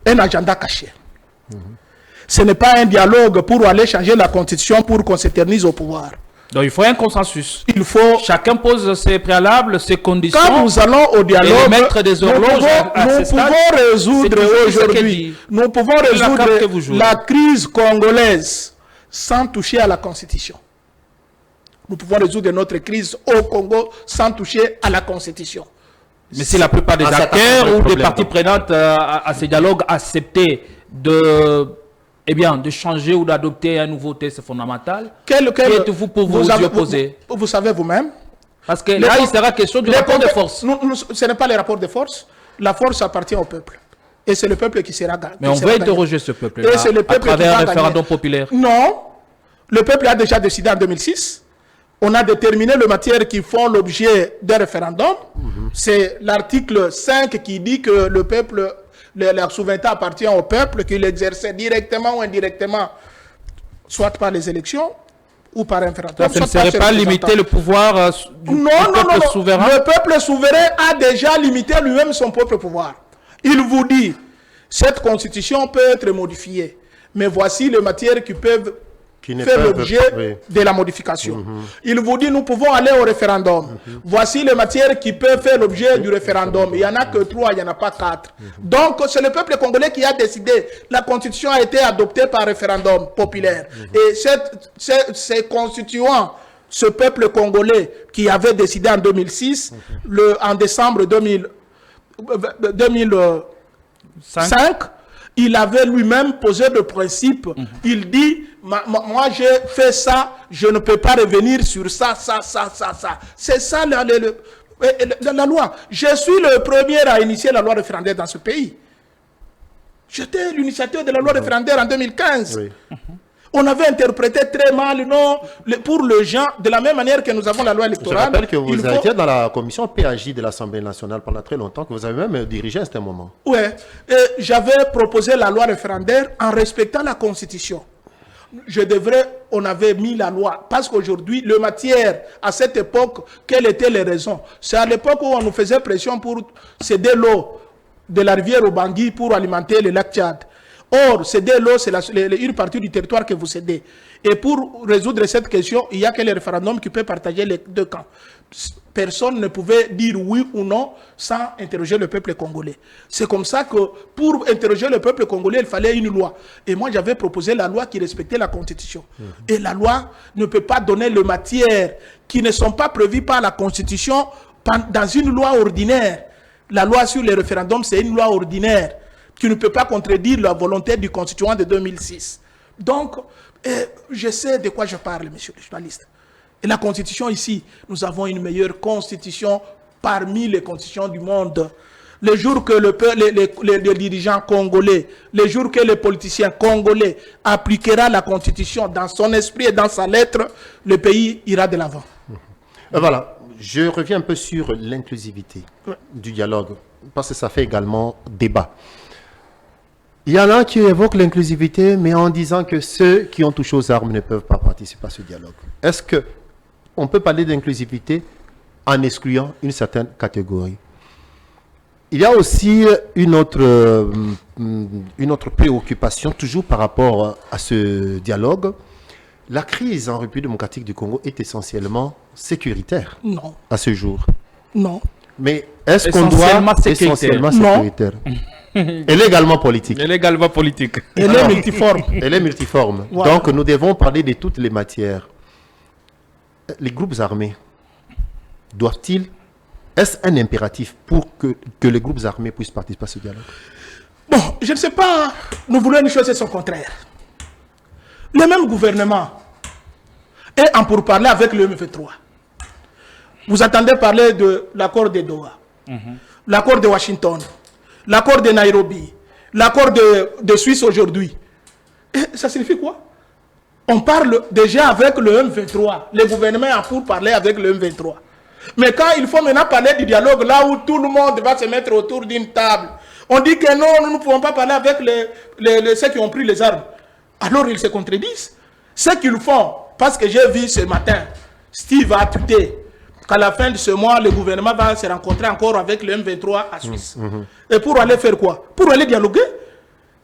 un agenda caché. Ce n'est pas un dialogue pour aller changer la constitution pour qu'on s'éternise au pouvoir. Donc il faut un consensus. Il faut... Chacun pose ses préalables, ses conditions. Quand nous allons au dialogue, mettre des horloges nous pouvons résoudre aujourd'hui, nous pouvons résoudre la crise congolaise sans toucher à la constitution. Nous pouvons résoudre notre crise au Congo sans toucher à la constitution. Mais si la plupart des acteurs ou des parties prenantes à ces dialogues acceptaient de changer ou d'adopter un nouveau texte fondamental, qui êtes-vous pour vous y opposer? Vous savez vous-même. Parce que là, il sera question du rapport de force. Ce n'est pas le rapport de force. La force appartient au peuple. Et c'est le peuple qui sera gagné. Mais on veut interroger ce peuple-là à travers un référendum populaire. Non. Le peuple a déjà décidé en 2006. On a déterminé les matières qui font l'objet d'un référendum. C'est l'article 5 qui dit que le peuple... La souveraineté appartient au peuple, qu'il l'exerçait directement ou indirectement, soit par les élections ou par un référendum. Ça ne serait pas limiter le pouvoir du peuple souverain? Le peuple souverain a déjà limité lui-même son propre pouvoir. Il vous dit, cette constitution peut être modifiée, mais voici les matières qui peuvent faire l'objet de la modification. Il vous dit, nous pouvons aller au référendum. Voici les matières qui peuvent faire l'objet du référendum. Il n'y en a que 3, il n'y en a pas 4. Donc, c'est le peuple congolais qui a décidé. La constitution a été adoptée par référendum populaire. Et ces constituants, ce peuple congolais qui avait décidé en 2006, en décembre 2005, il avait lui-même posé le principe. Il dit, moi j'ai fait ça, je ne peux pas revenir sur ça. C'est ça la loi. Je suis le premier à initier la loi référendaire dans ce pays. J'étais l'initiateur de la loi référendaire en 2015. On avait interprété très mal, non, pour le gens, de la même manière que nous avons la loi électorale. Je rappelle que vous étiez dans la commission PAJ de l'Assemblée nationale pendant très longtemps, que vous avez même dirigé à ce moment. Oui, j'avais proposé la loi référendaire en respectant la Constitution. On avait mis la loi, parce qu'aujourd'hui, le matière, à cette époque, quelles étaient les raisons? C'est à l'époque où on nous faisait pression pour céder l'eau de la rivière au Bangui pour alimenter le lac Tchad. Or, céder l'eau, c'est une partie du territoire que vous cédez. Et pour résoudre cette question, il n'y a que le référendum qui peut partager les deux camps. Personne ne pouvait dire oui ou non sans interroger le peuple congolais. C'est comme ça que pour interroger le peuple congolais, il fallait une loi. Et moi, j'avais proposé la loi qui respectait la Constitution. Et la loi ne peut pas donner les matières qui ne sont pas prévues par la Constitution dans une loi ordinaire. La loi sur les référendums, c'est une loi ordinaire qui ne peut pas contredire la volonté du constituant de 2006. Donc, je sais de quoi je parle, monsieur le journaliste. Et la constitution ici, nous avons une meilleure constitution parmi les constitutions du monde. Le jour que les dirigeants congolais, le jour que les politiciens congolais appliquera la constitution dans son esprit et dans sa lettre, le pays ira de l'avant. Voilà, je reviens un peu sur l'inclusivité du dialogue, parce que ça fait également débat. Il y en a qui évoquent l'inclusivité, mais en disant que ceux qui ont touché aux armes ne peuvent pas participer à ce dialogue. Est-ce qu'on peut parler d'inclusivité en excluant une certaine catégorie? Il y a aussi une autre préoccupation, toujours par rapport à ce dialogue. La crise en République démocratique du Congo est essentiellement sécuritaire. Non. À ce jour. Non. Mais est-ce qu'on doit essentiellement sécuritaire? Elle est également politique. Elle est également politique. Elle est multiforme. Elle est multiforme. Voilà. Donc, nous devons parler de toutes les matières. Les groupes armés doivent-ils... Est-ce un impératif pour que les groupes armés puissent participer à ce dialogue? Bon, je ne sais pas. Nous voulons une chose et son contraire. Le même gouvernement est en pourparlers avec le M23. Vous attendez parler de l'accord de Doha, l'accord de Washington, l'accord de Nairobi, l'accord de Suisse aujourd'hui. Et ça signifie quoi? On parle déjà avec le M23. Le gouvernement a pour parler avec le M23. Mais quand il faut maintenant parler du dialogue, là où tout le monde va se mettre autour d'une table, on dit que non, nous ne pouvons pas parler avec ceux qui ont pris les armes. Alors ils se contredisent. Ce qu'ils font, parce que j'ai vu ce matin, Steve a tweeté qu'à la fin de ce mois, le gouvernement va se rencontrer encore avec le M23 à Suisse. Et pour aller faire quoi? Pour aller dialoguer.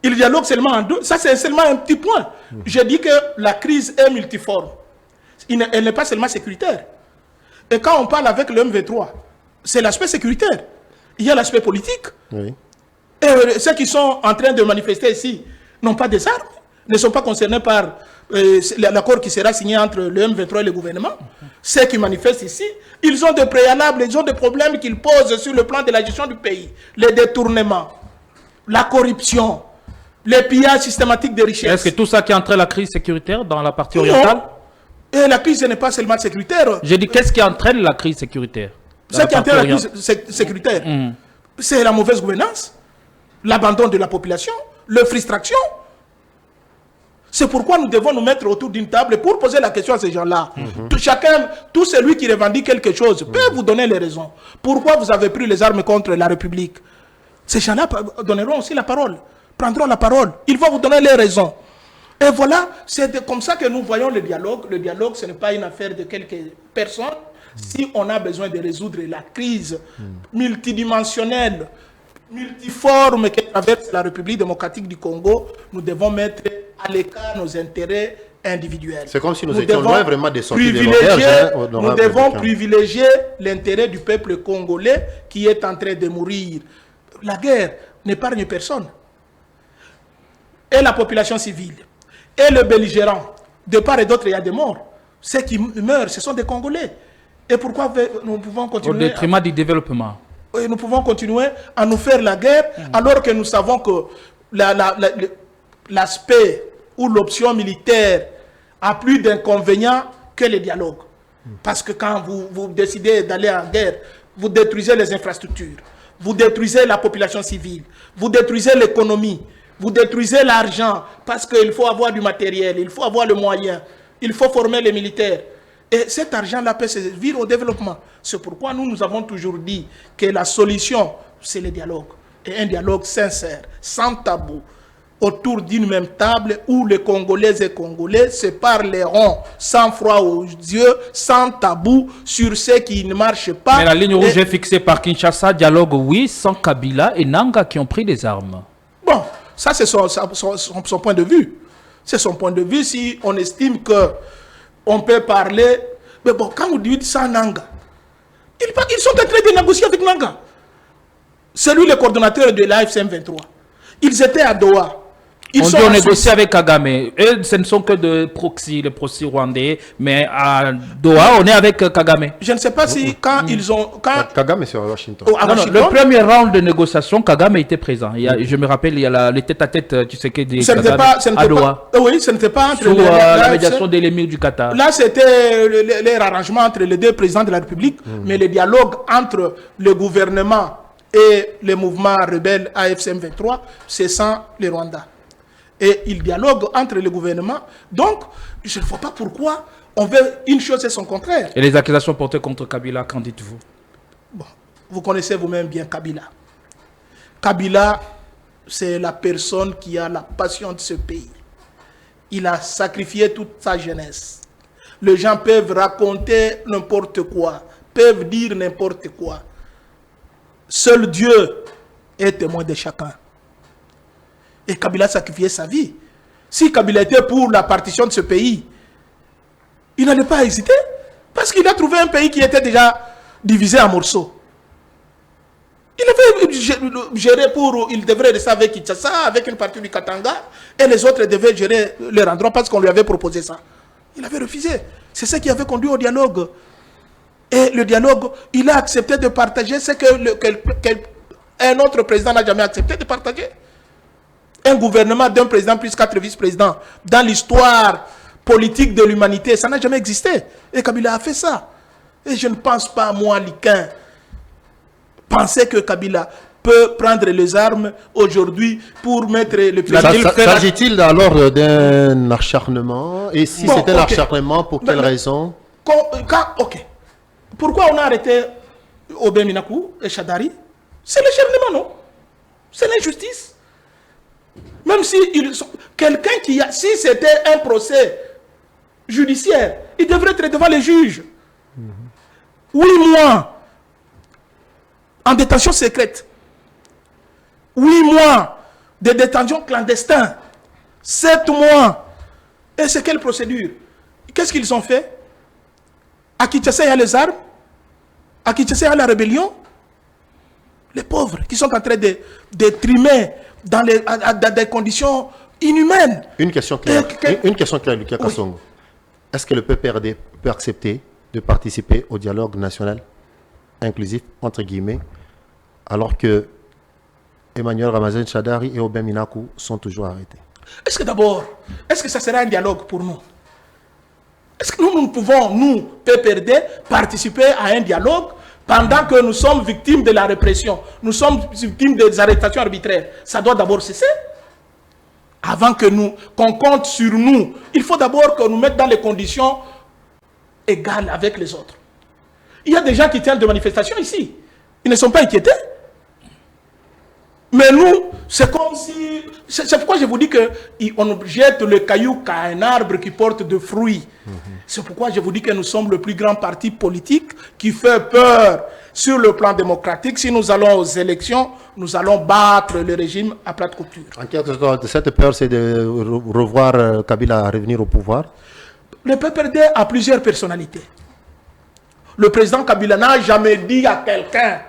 Il dialogue seulement en deux. Ça, c'est seulement un petit point. Je dis que la crise est multiforme. Elle n'est pas seulement sécuritaire. Et quand on parle avec le M23, c'est l'aspect sécuritaire. Il y a l'aspect politique. Oui. Et ceux qui sont en train de manifester ici n'ont pas des armes, ne sont pas concernés par l'accord qui sera signé entre le M23 et le gouvernement. Ceux qui manifestent ici, ils ont des préalables, ils ont des problèmes qu'ils posent sur le plan de la gestion du pays. Les détournements, la corruption, les pillages systématiques des richesses. Est-ce que tout ça qui entraîne la crise sécuritaire dans la partie orientale? Et la crise n'est pas seulement sécuritaire. J'ai dit, qu'est-ce qui entraîne la crise sécuritaire? Ce qui entraîne la crise sécuritaire, c'est la mauvaise gouvernance, l'abandon de la population, la frustration. C'est pourquoi nous devons nous mettre autour d'une table pour poser la question à ces gens-là. Tout celui qui revendique quelque chose peut vous donner les raisons. Pourquoi vous avez pris les armes contre la République? Ces gens-là donneront aussi la parole, prendront la parole. Ils vont vous donner les raisons. Et voilà, c'est comme ça que nous voyons le dialogue. Le dialogue, ce n'est pas une affaire de quelques personnes. Si on a besoin de résoudre la crise multidimensionnelle, multiforme qui traverse la République démocratique du Congo, nous devons mettre à l'écart nos intérêts individuels. C'est comme si nous étions loin vraiment des sorties de Nous devons privilégier l'intérêt du peuple congolais qui est en train de mourir. La guerre n'épargne personne. Et la population civile, et le belligérant, de part et d'autre, il y a des morts. Ceux qui meurent, ce sont des Congolais. Et pourquoi nous pouvons continuer... Au détriment du développement. Nous pouvons continuer à nous faire la guerre alors que nous savons que l'aspect ou l'option militaire a plus d'inconvénients que le dialogue. Parce que quand vous décidez d'aller en guerre, vous détruisez les infrastructures, vous détruisez la population civile, vous détruisez l'économie, Vous détruisez l'argent parce qu'il faut avoir du matériel, il faut avoir le moyen, il faut former les militaires. Et cet argent-là peut servir au développement. C'est pourquoi nous avons toujours dit que la solution, c'est le dialogue. Et un dialogue sincère, sans tabou, autour d'une même table où les Congolaises et Congolais se parleront sans froid aux yeux, sans tabou sur ce qui ne marche pas. Mais la ligne rouge est fixée par Kinshasa, dialogue oui, sans Kabila et Nanga qui ont pris des armes. Bon, ça c'est son point de vue. C'est son point de vue si on estime que on peut parler. Mais bon, quand vous dites ça Nanga, ils sont en train de négocier avec Nanga. C'est lui le coordonnateur de l'AFC M23. Ils étaient à Doha. On négocie avec Kagame. Eux, ce ne sont que de proxy, les proxy rwandais. Mais à Doha, on est avec Kagame. Je ne sais pas si quand ils ont... Kagame, c'est à Washington. Le premier round de négociation, Kagame était présent. Je me rappelle, il y a le tête-à-tête, tu sais, que des Kagame à Doha. Oui, ce n'était pas entre sous la médiation de l'émir du Qatar. Là, c'était les arrangements entre les deux présidents de la République. Mais le dialogue entre le gouvernement et les mouvements rebelles AFC M23, c'est sans les Rwandais. Et il dialogue entre le gouvernement. Donc, je ne vois pas pourquoi on veut une chose et son contraire. Et les accusations portées contre Kabila, qu'en dites-vous? Bon, vous connaissez vous-même bien Kabila. Kabila, c'est la personne qui a la passion de ce pays. Il a sacrifié toute sa jeunesse. Les gens peuvent raconter n'importe quoi, peuvent dire n'importe quoi. Seul Dieu est témoin de chacun. Et Kabila a sacrifié sa vie. Si Kabila était pour la partition de ce pays, il n'allait pas hésiter. Parce qu'il a trouvé un pays qui était déjà divisé en morceaux. Il avait géré pour... Il devrait rester avec Kinshasa, avec une partie du Katanga, et les autres devaient gérer leur endroit parce qu'on lui avait proposé ça. Il avait refusé. C'est ce qui avait conduit au dialogue. Et le dialogue, il a accepté de partager ce qu'un autre président n'a jamais accepté de partager. Un gouvernement d'un président plus 4 vice-présidents, dans l'histoire politique de l'humanité, ça n'a jamais existé. Et Kabila a fait ça. Et je ne pense pas, moi, Liquin, penser que Kabila peut prendre les armes aujourd'hui pour mettre le président. S'agit-il alors d'un acharnement? Et si c'était un acharnement, pour quelle raison? Ok. Pourquoi on a arrêté Aubin Minakou et Chadari? C'est l'acharnement, non? C'est l'injustice. Même si quelqu'un qui a... Si c'était un procès judiciaire, il devrait être devant les juges. 8 mois en détention secrète. 8 mois de détention clandestine. 7 mois. Et c'est quelle procédure? Qu'est-ce qu'ils ont fait? À Kinshasa, il y a les armes. À Kinshasa, il y a la rébellion. Les pauvres qui sont en train de trimer dans des conditions inhumaines. Une question claire, Lucas Kassongo. Est-ce que le PPRD peut accepter de participer au dialogue national inclusif, entre guillemets, alors que Emmanuel Ramazan Shadari et Aubin Minakou sont toujours arrêtés? Est-ce que d'abord, est-ce que ça sera un dialogue pour nous? Est-ce que nous pouvons, nous, PPRD, participer à un dialogue pendant que nous sommes victimes de la répression, nous sommes victimes des arrestations arbitraires? Ça doit d'abord cesser. Avant que qu'on compte sur nous, il faut d'abord que nous mettions dans les conditions égales avec les autres. Il y a des gens qui tiennent de manifestations ici. Ils ne sont pas inquiétés. Mais nous, c'est comme si... C'est pourquoi je vous dis qu'on jette le caillou qu'à un arbre qui porte de fruits. C'est pourquoi je vous dis que nous sommes le plus grand parti politique qui fait peur sur le plan démocratique. Si nous allons aux élections, nous allons battre le régime à plate couture. En quelque sorte, cette peur, c'est de revoir Kabila revenir au pouvoir? Le PPRD a plusieurs personnalités. Le président Kabila n'a jamais dit à quelqu'un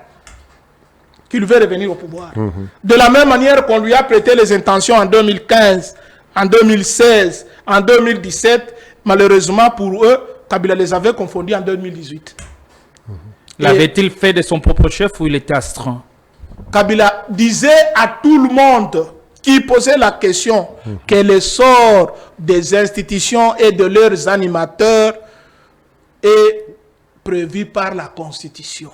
qu'il veut revenir au pouvoir. De la même manière qu'on lui a prêté les intentions en 2015, en 2016, en 2017, malheureusement pour eux, Kabila les avait confondus en 2018. L'avait-il fait de son propre chef ou il était astreint? Kabila disait à tout le monde qui posait la question que le sort des institutions et de leurs animateurs est prévu par la Constitution.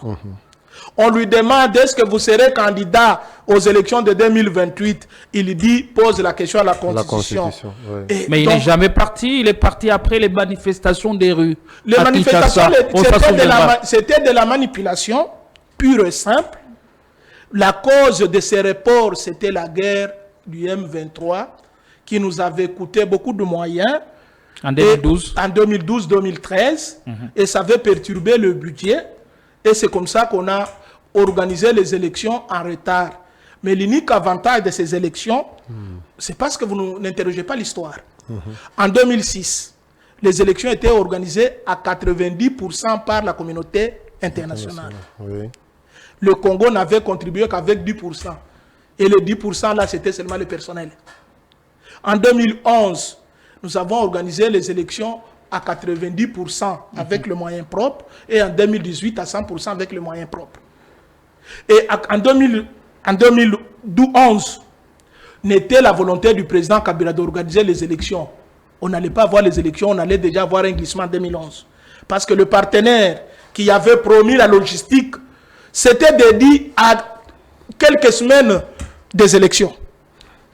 On lui demande est-ce que vous serez candidat aux élections de 2028. Il dit, pose la question à la Constitution. Ouais. Mais il n'est jamais parti. Il est parti après les manifestations des rues. Les manifestations, c'était de la manipulation pure et simple. La cause de ces reports, c'était la guerre du M23 qui nous avait coûté beaucoup de moyens. En 2012. En 2012-2013. Et ça avait perturbé le budget. Et c'est comme ça qu'on a organisé les élections en retard. Mais l'unique avantage de ces élections, c'est parce que vous n'interrogez pas l'histoire. En 2006, les élections étaient organisées à 90% par la communauté internationale. Oui. Le Congo n'avait contribué qu'avec 10%. Et les 10% là, c'était seulement le personnel. En 2011, nous avons organisé les élections à 90% avec le moyen propre et en 2018 à 100% avec le moyen propre. Et en 2011, n'était la volonté du président Kabila d'organiser les élections. On n'allait pas voir les élections, on allait déjà voir un glissement en 2011. Parce que le partenaire qui avait promis la logistique, c'était dédié à quelques semaines des élections.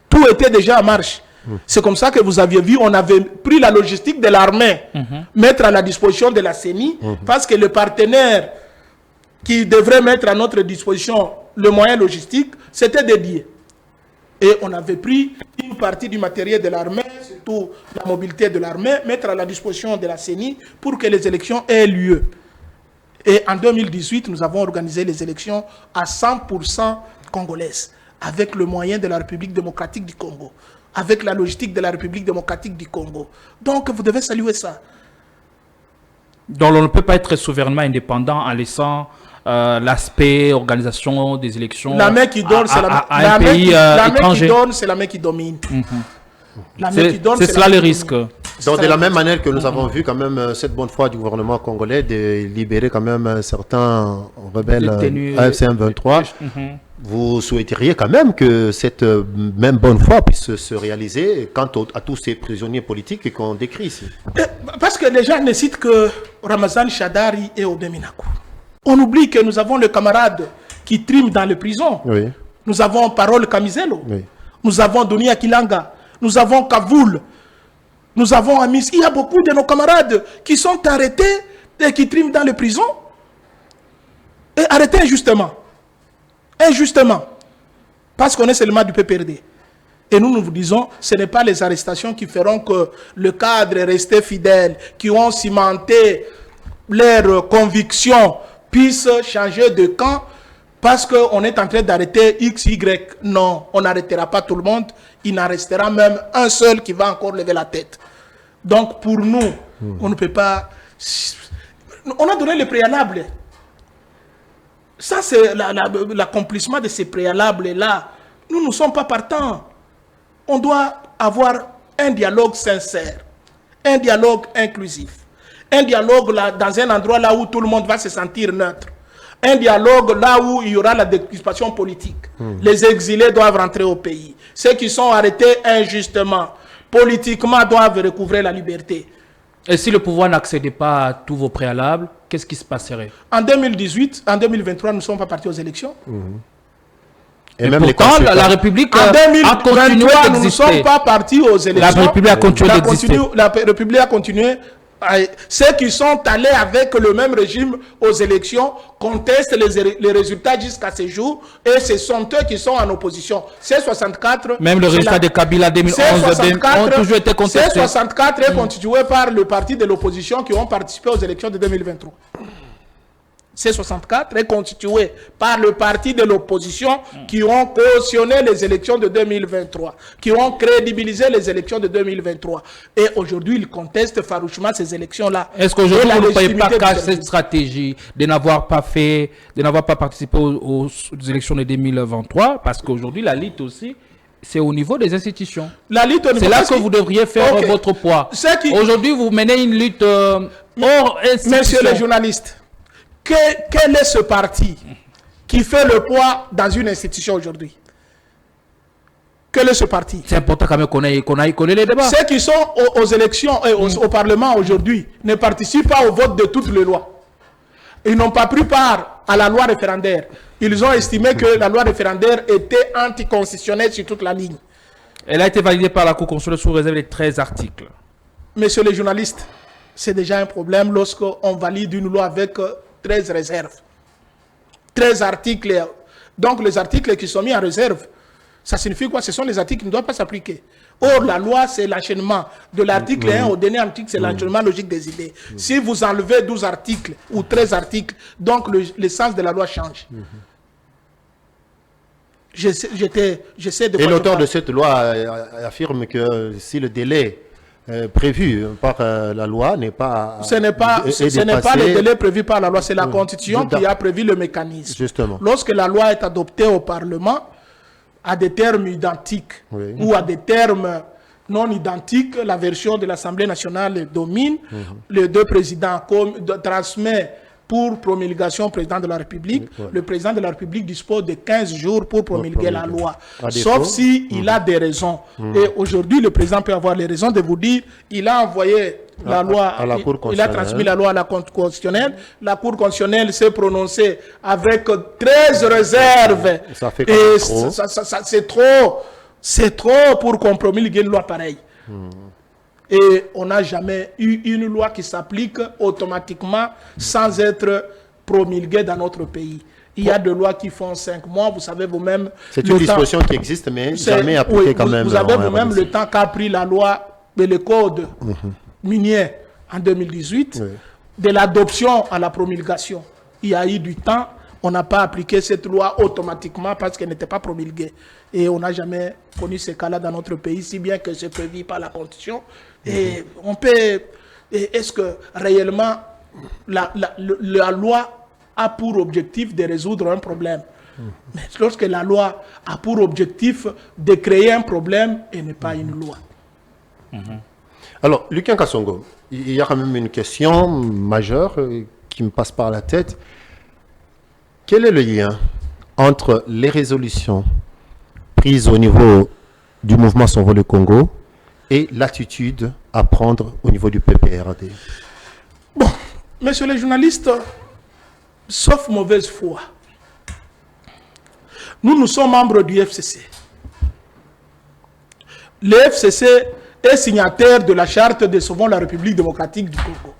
Tout était déjà en marche. C'est comme ça que vous aviez vu, on avait pris la logistique de l'armée, mettre à la disposition de la CENI, parce que le partenaire qui devrait mettre à notre disposition le moyen logistique, c'était dédié. Et on avait pris une partie du matériel de l'armée, surtout la mobilité de l'armée, mettre à la disposition de la CENI pour que les élections aient lieu. Et en 2018, nous avons organisé les élections à 100% congolaises, avec le moyen de la République démocratique du Congo, avec la logistique de la République démocratique du Congo. Donc, vous devez saluer ça. Donc, on ne peut pas être souverainement indépendant en laissant l'aspect organisation des élections la main qui donne, c'est un pays étranger. C'est la main qui domine. C'est cela le risque. Donc, de la même manière que nous avons vu quand même cette bonne foi du gouvernement congolais de libérer quand même certains rebelles AFC M23, vous souhaiteriez quand même que cette même bonne foi puisse se réaliser quant à tous ces prisonniers politiques qu'on décrit ici? Parce que les gens ne citent que Ramazan Shadari et Odeminakou. On oublie que nous avons le camarade qui trime dans les prisons. Oui. Nous avons Parole Kamizelo. Oui. Nous avons Dunia Kilanga. Nous avons Kavoul. Nous avons Amis. Il y a beaucoup de nos camarades qui sont arrêtés et qui triment dans les prisons. Et arrêtés injustement. Injustement. Parce qu'on est seulement du PPRD. Et nous vous disons, ce n'est pas les arrestations qui feront que le cadre est resté fidèle, qui ont cimenté leurs convictions, puissent changer de camp parce qu'on est en train d'arrêter X, Y. Non, on n'arrêtera pas tout le monde. Il n'en restera même un seul qui va encore lever la tête. Donc pour nous, on ne peut pas... On a donné le préalable. Ça, c'est l'accomplissement de ces préalables-là. Nous ne sommes pas partants. On doit avoir un dialogue sincère, un dialogue inclusif, un dialogue là, dans un endroit là où tout le monde va se sentir neutre, un dialogue là où il y aura la décrispation politique. Les exilés doivent rentrer au pays. Ceux qui sont arrêtés injustement, politiquement, doivent recouvrer la liberté. Et si le pouvoir n'accédait pas à tous vos préalables, qu'est-ce qui se passerait? En 2018, en 2023, nous ne sommes pas partis aux élections. Et même pourtant, la République a continué d'exister. Nous ne sommes pas partis aux élections. La République a continué d'exister. La République a continué. Ceux qui sont allés avec le même régime aux élections contestent les résultats jusqu'à ce jour et ce sont eux qui sont en opposition. C64... Même le résultat de Kabila 2011 ont toujours été contestés. C64 est constitué par le parti de l'opposition qui ont participé aux élections de 2023. C64 est constitué par le parti de l'opposition qui ont cautionné les élections de 2023, qui ont crédibilisé les élections de 2023. Et aujourd'hui, ils contestent farouchement ces élections-là. Est-ce qu'aujourd'hui, vous ne payez pas cash cette stratégie de n'avoir pas participé aux élections de 2023? Parce qu'aujourd'hui, la lutte aussi, c'est au niveau des institutions. C'est là que vous devriez faire votre poids. Aujourd'hui, vous menez une lutte hors institution. Messieurs les journalistes, quel est ce parti qui fait le poids dans une institution aujourd'hui? Quel est ce parti? C'est important quand même qu'on ait les débats. Ceux qui sont aux élections et au Parlement aujourd'hui ne participent pas au vote de toutes les lois. Ils n'ont pas pris part à la loi référendaire. Ils ont estimé que la loi référendaire était anticonstitutionnelle sur toute la ligne. Elle a été validée par la Cour constitutionnelle sous réserve des 13 articles. Messieurs les journalistes, c'est déjà un problème lorsqu'on valide une loi avec 13 réserves. 13 articles. Donc les articles qui sont mis en réserve, ça signifie quoi? Ce sont les articles qui ne doivent pas s'appliquer. Or, la loi, c'est l'enchaînement. De l'article 1 au dernier article, c'est l'enchaînement logique des idées. Si vous enlevez 12 articles ou 13 articles, donc le sens de la loi change. J'essaie de... Et l'auteur de cette loi affirme que si le délai prévu par la loi n'est pas... Ce n'est pas le délai prévu par la loi, c'est la Constitution qui a prévu le mécanisme. Justement. Lorsque la loi est adoptée au Parlement, à des termes identiques ou à des termes non identiques, la version de l'Assemblée nationale domine, les deux présidents transmettent pour promulgation au président de la République. Le président de la République dispose de 15 jours pour promulguer la loi. Sauf s'il a des raisons. Et aujourd'hui, le président peut avoir les raisons de vous dire, il a envoyé la loi, il a transmis la loi à la Cour constitutionnelle. La Cour constitutionnelle s'est prononcée avec 13 réserves. Ça fait et trop. C'est trop pour qu'on promulgue une loi pareille. Et on n'a jamais eu une loi qui s'applique automatiquement sans être promulguée dans notre pays. Il y a des lois qui font 5 mois, vous savez vous-même. C'est une disposition qui existe, mais jamais appliquée quand même. Vous avez vous-même le temps qu'a pris la loi et le code minier en 2018, de l'adoption à la promulgation. Il y a eu du temps, on n'a pas appliqué cette loi automatiquement parce qu'elle n'était pas promulguée. Et on n'a jamais connu ces cas-là dans notre pays, si bien que c'est prévu par la Constitution. Et on peut... Est-ce que réellement la loi a pour objectif de résoudre un problème? Mais lorsque la loi a pour objectif de créer un problème, elle n'est pas une loi. Alors, Lucien Kassongo, il y a quand même une question majeure qui me passe par la tête. Quel est le lien entre les résolutions prises au niveau du mouvement Sauver le Congo et l'attitude à prendre au niveau du PPRD? Bon, messieurs les journalistes, sauf mauvaise foi, nous sommes membres du FCC. Le FCC est signataire de la charte de Sauvons la République démocratique du Congo.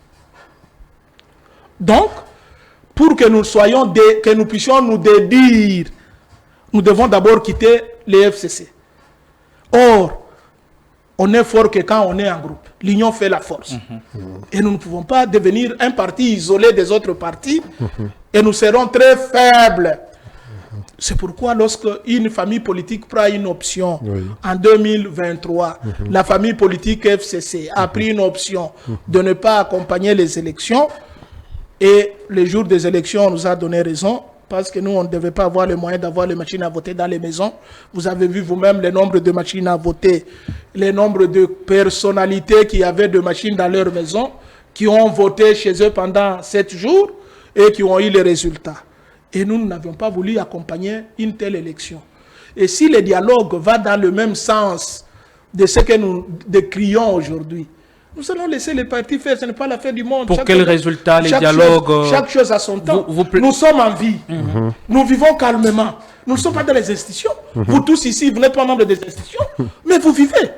Donc, pour que nous puissions nous dédire, nous devons d'abord quitter le FCC. Or, on est fort que quand on est en groupe. L'union fait la force. Et nous ne pouvons pas devenir un parti isolé des autres partis et nous serons très faibles. C'est pourquoi lorsque une famille politique prend une option en 2023, la famille politique FCC a pris une option de ne pas accompagner les élections et le jour des élections, on nous a donné raison parce que nous, on ne devait pas avoir les moyens d'avoir les machines à voter dans les maisons. Vous avez vu vous-même le nombre de machines à voter, le nombre de personnalités qui avaient de machines dans leur maison, qui ont voté chez eux pendant 7 jours et qui ont eu les résultats. Et nous n'avions pas voulu accompagner une telle élection. Et si le dialogue va dans le même sens de ce que nous décrions aujourd'hui, nous allons laisser les partis faire, ce n'est pas la fin du monde. Pour quel résultat les dialogues... Chaque chose a son temps. Nous sommes en vie. Nous vivons calmement. Nous ne sommes pas dans les institutions. Vous tous ici, vous n'êtes pas membres des institutions, mais vous vivez.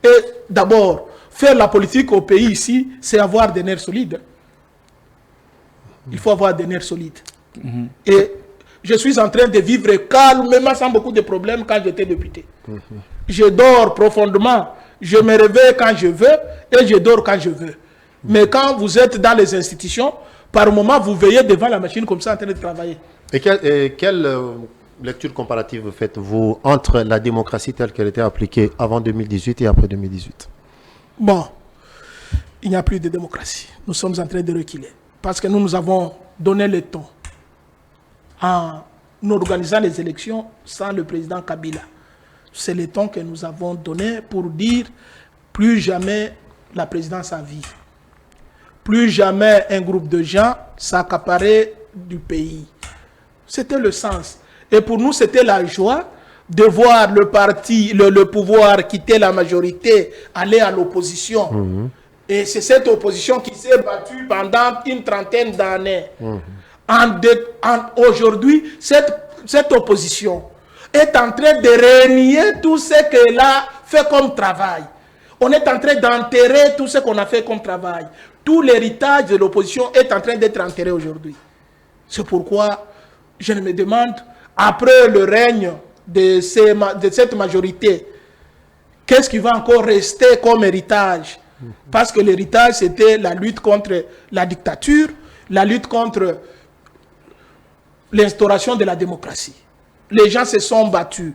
Et d'abord, faire la politique au pays ici, c'est avoir des nerfs solides. Il faut avoir des nerfs solides. Et je suis en train de vivre calmement, sans beaucoup de problèmes, quand j'étais député. Je dors profondément. Je me réveille quand je veux et je dors quand je veux. Mais quand vous êtes dans les institutions, par moment, vous veillez devant la machine comme ça en train de travailler. Et quelle lecture comparative faites-vous entre la démocratie telle qu'elle était appliquée avant 2018 et après 2018? Bon, il n'y a plus de démocratie. Nous sommes en train de reculer. Parce que nous avons donné le ton en organisant les élections sans le président Kabila. C'est le ton que nous avons donné pour dire plus jamais la présidence à vie. Plus jamais un groupe de gens s'accaparer du pays. C'était le sens. Et pour nous, c'était la joie de voir le parti, le pouvoir quitter la majorité, aller à l'opposition. Et c'est cette opposition qui s'est battue pendant une trentaine d'années. Aujourd'hui, cette opposition est en train de renier tout ce qu'elle a fait comme travail. On est en train d'enterrer tout ce qu'on a fait comme travail. Tout l'héritage de l'opposition est en train d'être enterré aujourd'hui. C'est pourquoi je me demande, après le règne de cette majorité, qu'est-ce qui va encore rester comme héritage? Parce que l'héritage, c'était la lutte contre la dictature, la lutte contre l'instauration de la démocratie. Les gens se sont battus,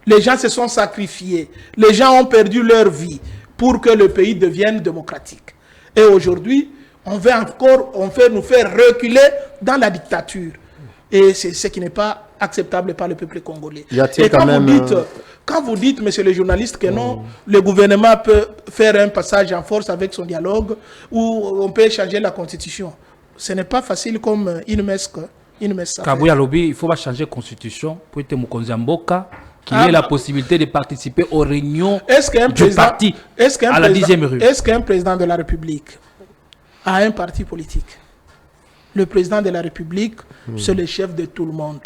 les gens se sont sacrifiés, les gens ont perdu leur vie pour que le pays devienne démocratique. Et aujourd'hui, on veut nous faire reculer dans la dictature. Et c'est ce qui n'est pas acceptable par le peuple congolais. Et quand vous dites, monsieur le journaliste, que non, le gouvernement peut faire un passage en force avec son dialogue, ou on peut changer la constitution, ce n'est pas facile comme une messe. Kabouya Lobby, il faut pas changer la constitution pour être Mokonzamboka, qui ait la possibilité de participer aux réunions du parti à la 10e rue. Est-ce qu'un président de la République a un parti politique? Le président de la République, c'est le chef de tout le monde.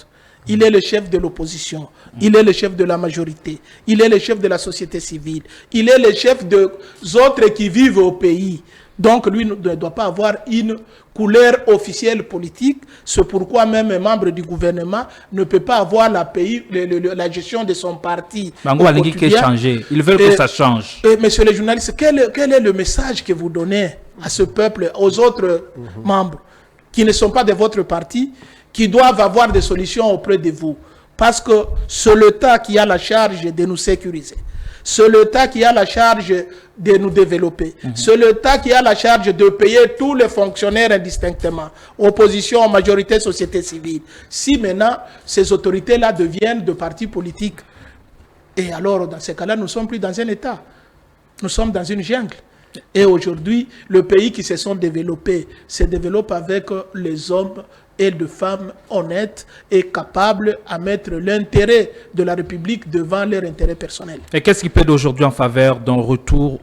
Il est le chef de l'opposition. Il est le chef de la majorité. Il est le chef de la société civile. Il est le chef des autres qui vivent au pays. Donc, lui ne doit pas avoir une couleur officielle politique. C'est pourquoi même un membre du gouvernement ne peut pas avoir la gestion de son parti. Ils veulent que ça change. Monsieur le journaliste, quel est le message que vous donnez à ce peuple, aux autres membres qui ne sont pas de votre parti, qui doivent avoir des solutions auprès de vous? Parce que c'est l'État qui a la charge de nous sécuriser. C'est l'État qui a la charge de nous développer. C'est l'État qui a la charge de payer tous les fonctionnaires indistinctement. Opposition, majorité, société civile. Si maintenant, ces autorités-là deviennent de partis politiques, et alors dans ces cas-là, nous ne sommes plus dans un État. Nous sommes dans une jungle. Et aujourd'hui, le pays qui se sont développés se développe avec les hommes et les femmes honnêtes et capables à mettre l'intérêt de la République devant leur intérêt personnel. Et qu'est-ce qui plaide aujourd'hui en faveur d'un retour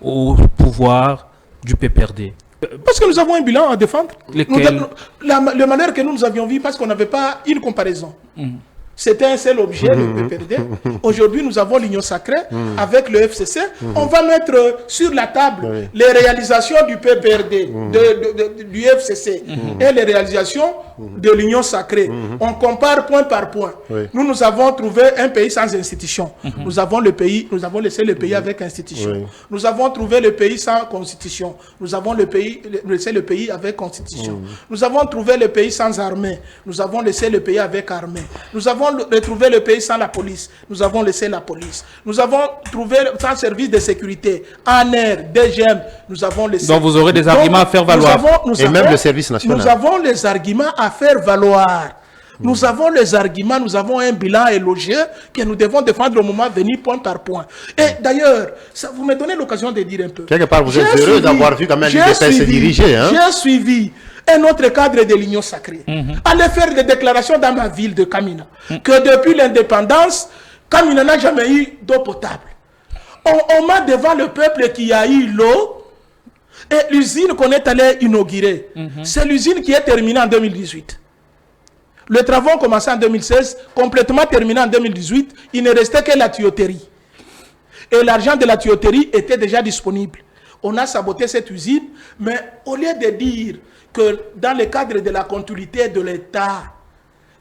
au pouvoir du PPRD? Parce que nous avons un bilan à défendre. Le malheur que nous avions vu parce qu'on n'avait pas une comparaison. C'était un seul objet, le PPRD. Aujourd'hui, nous avons l'Union sacrée avec le FCC. On va mettre sur la table les réalisations du PPRD, du FCC et les réalisations de l'Union sacrée. On compare point par point. Nous avons trouvé un pays sans institution. Nous avons laissé le pays avec institution. Nous avons trouvé le pays sans constitution. Nous avons laissé le pays avec constitution. Nous avons trouvé le pays sans armée. Nous avons laissé le pays avec armée. Nous avons retrouvé le pays sans la police. Nous avons laissé la police. Nous avons trouvé sans service de sécurité, ANR, DGM. Nous avons laissé. Donc vous aurez des arguments à faire valoir. Même le service national. Nous avons les arguments à faire valoir. Nous avons les arguments, nous avons un bilan élogieux que nous devons défendre au moment venu, point par point. Et d'ailleurs, vous me donnez l'occasion de dire un peu. Quelque part, vous êtes heureux d'avoir vu quand même l'UDPS se diriger. J'ai suivi un autre cadre de l'Union sacrée. Aller faire des déclarations dans ma ville de Kamina. Que depuis l'indépendance, Kamina n'a jamais eu d'eau potable. On m'a devant le peuple qui a eu l'eau. Et l'usine qu'on est allé inaugurer, c'est l'usine qui est terminée en 2018. Les travaux ont commencé en 2016, complètement terminés en 2018. Il ne restait que la tuyauterie. Et l'argent de la tuyauterie était déjà disponible. On a saboté cette usine, mais au lieu de dire que dans le cadre de la continuité de l'État,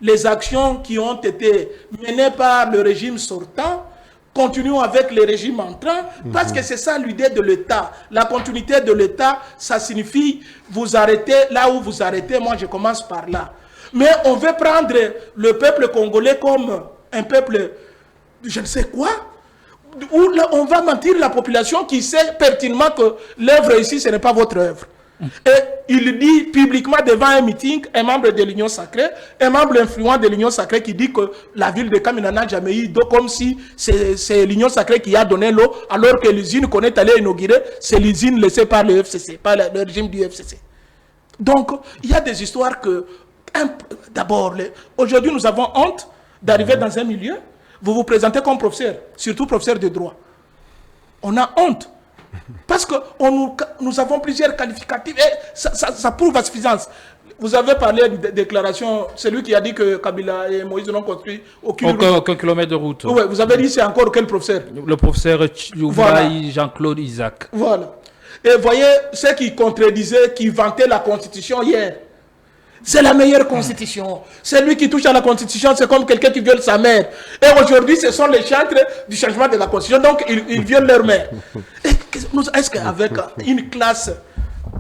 les actions qui ont été menées par le régime sortant, continuons avec le régime entrant, parce que c'est ça l'idée de l'État. La continuité de l'État, ça signifie vous arrêtez là où vous arrêtez. Moi, je commence par là. Mais on veut prendre le peuple congolais comme un peuple, je ne sais quoi, où là, on va mentir la population qui sait pertinemment que l'œuvre ici, ce n'est pas votre œuvre. Et il dit publiquement devant un meeting, un membre de l'Union sacrée, un membre influent de l'Union sacrée qui dit que la ville de Kamina n'a jamais eu d'eau, comme si c'est l'Union sacrée qui a donné l'eau, alors que l'usine qu'on est allé inaugurer, c'est l'usine laissée par le FCC, par le régime du FCC. Donc, il y a des histoires que, d'abord, aujourd'hui nous avons honte d'arriver dans un milieu, vous vous présentez comme professeur, surtout professeur de droit. On a honte. Parce que nous avons plusieurs qualificatifs et ça prouve à suffisance. Vous avez parlé de déclaration, celui qui a dit que Kabila et Moïse n'ont construit aucun kilomètre de route. Oui, vous avez dit c'est encore quel professeur? Le professeur Voilà. Jean-Claude Isaac. Voilà. Et voyez, ceux qui contredisaient, qui vantaient la Constitution hier, c'est la meilleure Constitution. Celui qui touche à la Constitution, c'est comme quelqu'un qui viole sa mère. Et aujourd'hui, ce sont les chantres du changement de la Constitution, donc ils violent leur mère. Est-ce qu'avec une classe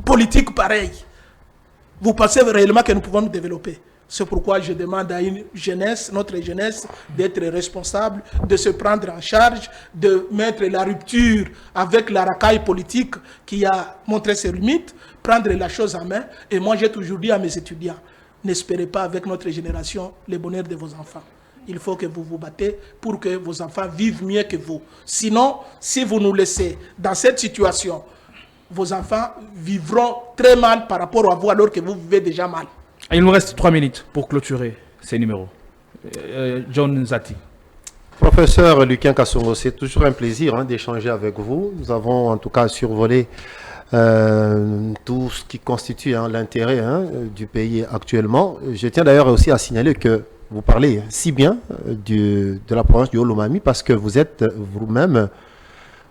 politique pareille, vous pensez réellement que nous pouvons nous développer? C'est pourquoi je demande à une jeunesse, notre jeunesse, d'être responsable, de se prendre en charge, de mettre la rupture avec la racaille politique qui a montré ses limites, prendre la chose en main. Et moi, j'ai toujours dit à mes étudiants, n'espérez pas avec notre génération le bonheur de vos enfants. Il faut que vous vous battez pour que vos enfants vivent mieux que vous. Sinon, si vous nous laissez dans cette situation, vos enfants vivront très mal par rapport à vous alors que vous vivez déjà mal. Il nous reste 3 minutes pour clôturer ces numéros. John Nzati. Professeur Lucien Kassongo, c'est toujours un plaisir d'échanger avec vous. Nous avons en tout cas survolé tout ce qui constitue l'intérêt du pays actuellement. Je tiens d'ailleurs aussi à signaler que vous parlez si bien de la province du Haut-Lomami parce que vous êtes vous-même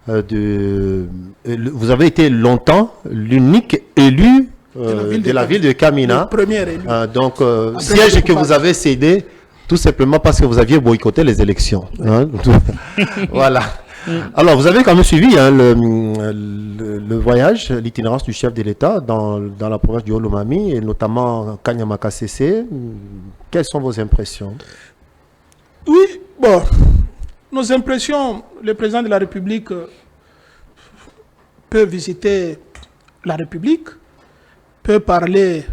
vous avez été longtemps l'unique élu de la ville de Kamina. Le premier élu. Donc, siège que vous avez cédé tout simplement parce que vous aviez boycotté les élections. Voilà. Alors, vous avez quand même suivi le voyage, l'itinérance du chef de l'État dans la province du Haut-Lomami et notamment Kanyama-Kasese. Quelles sont vos impressions? Oui, bon, nos impressions, le président de la République peut visiter la République, peut parler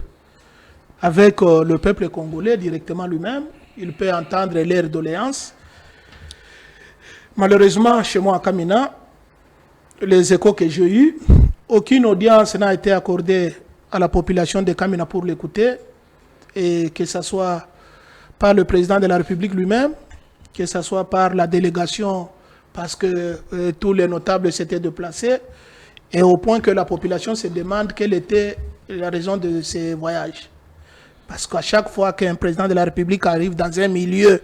avec le peuple congolais directement lui-même, il peut entendre leurs doléances. Malheureusement, chez moi à Kamina, les échos que j'ai eus, aucune audience n'a été accordée à la population de Kamina pour l'écouter, et que ce soit par le président de la République lui-même, que ce soit par la délégation, parce que tous les notables s'étaient déplacés, et au point que la population se demande quelle était la raison de ces voyages. Parce qu'à chaque fois qu'un président de la République arrive dans un milieu,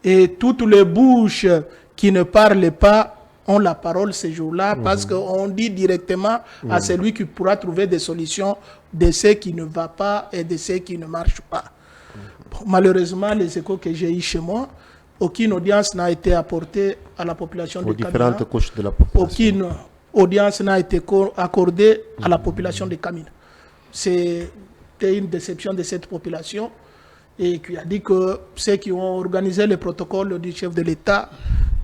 et toutes les bouches qui ne parlent pas ont la parole ce jour-là, parce qu'on dit directement à celui qui pourra trouver des solutions de ce qui ne va pas et de ce qui ne marche pas. Bon, malheureusement, les échos que j'ai eus chez moi, aucune audience n'a été apportée à la population de Kamina. Différentes couches de la population. Aucune audience n'a été accordée à la population de Kamina. C'était une déception de cette population et qui a dit que ceux qui ont organisé le protocole du chef de l'État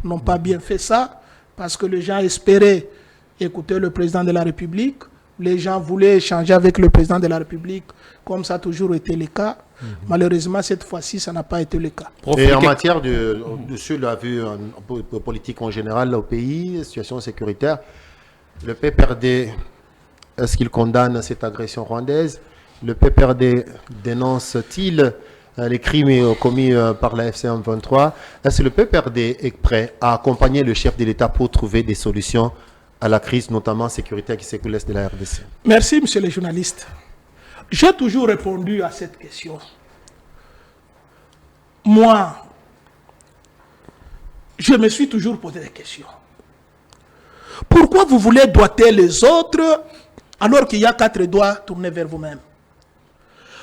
n'ont pas bien fait ça parce que les gens espéraient écouter le président de la République. Les gens voulaient échanger avec le président de la République, comme ça a toujours été le cas. Malheureusement, cette fois-ci, ça n'a pas été le cas. Et en matière sur la vue politique en général au pays, situation sécuritaire, le PPRD, est-ce qu'il condamne cette agression rwandaise? Le PPRD dénonce-t-il les crimes commis par la FCM 23? Est-ce que le PPRD est prêt à accompagner le chef de l'État pour trouver des solutions à la crise, notamment sécuritaire qui secoue l'Est de la RDC? Merci, monsieur le journaliste. J'ai toujours répondu à cette question. Moi, je me suis toujours posé des questions. Pourquoi vous voulez doiter les autres alors qu'il y a 4 doigts tournés vers vous-même?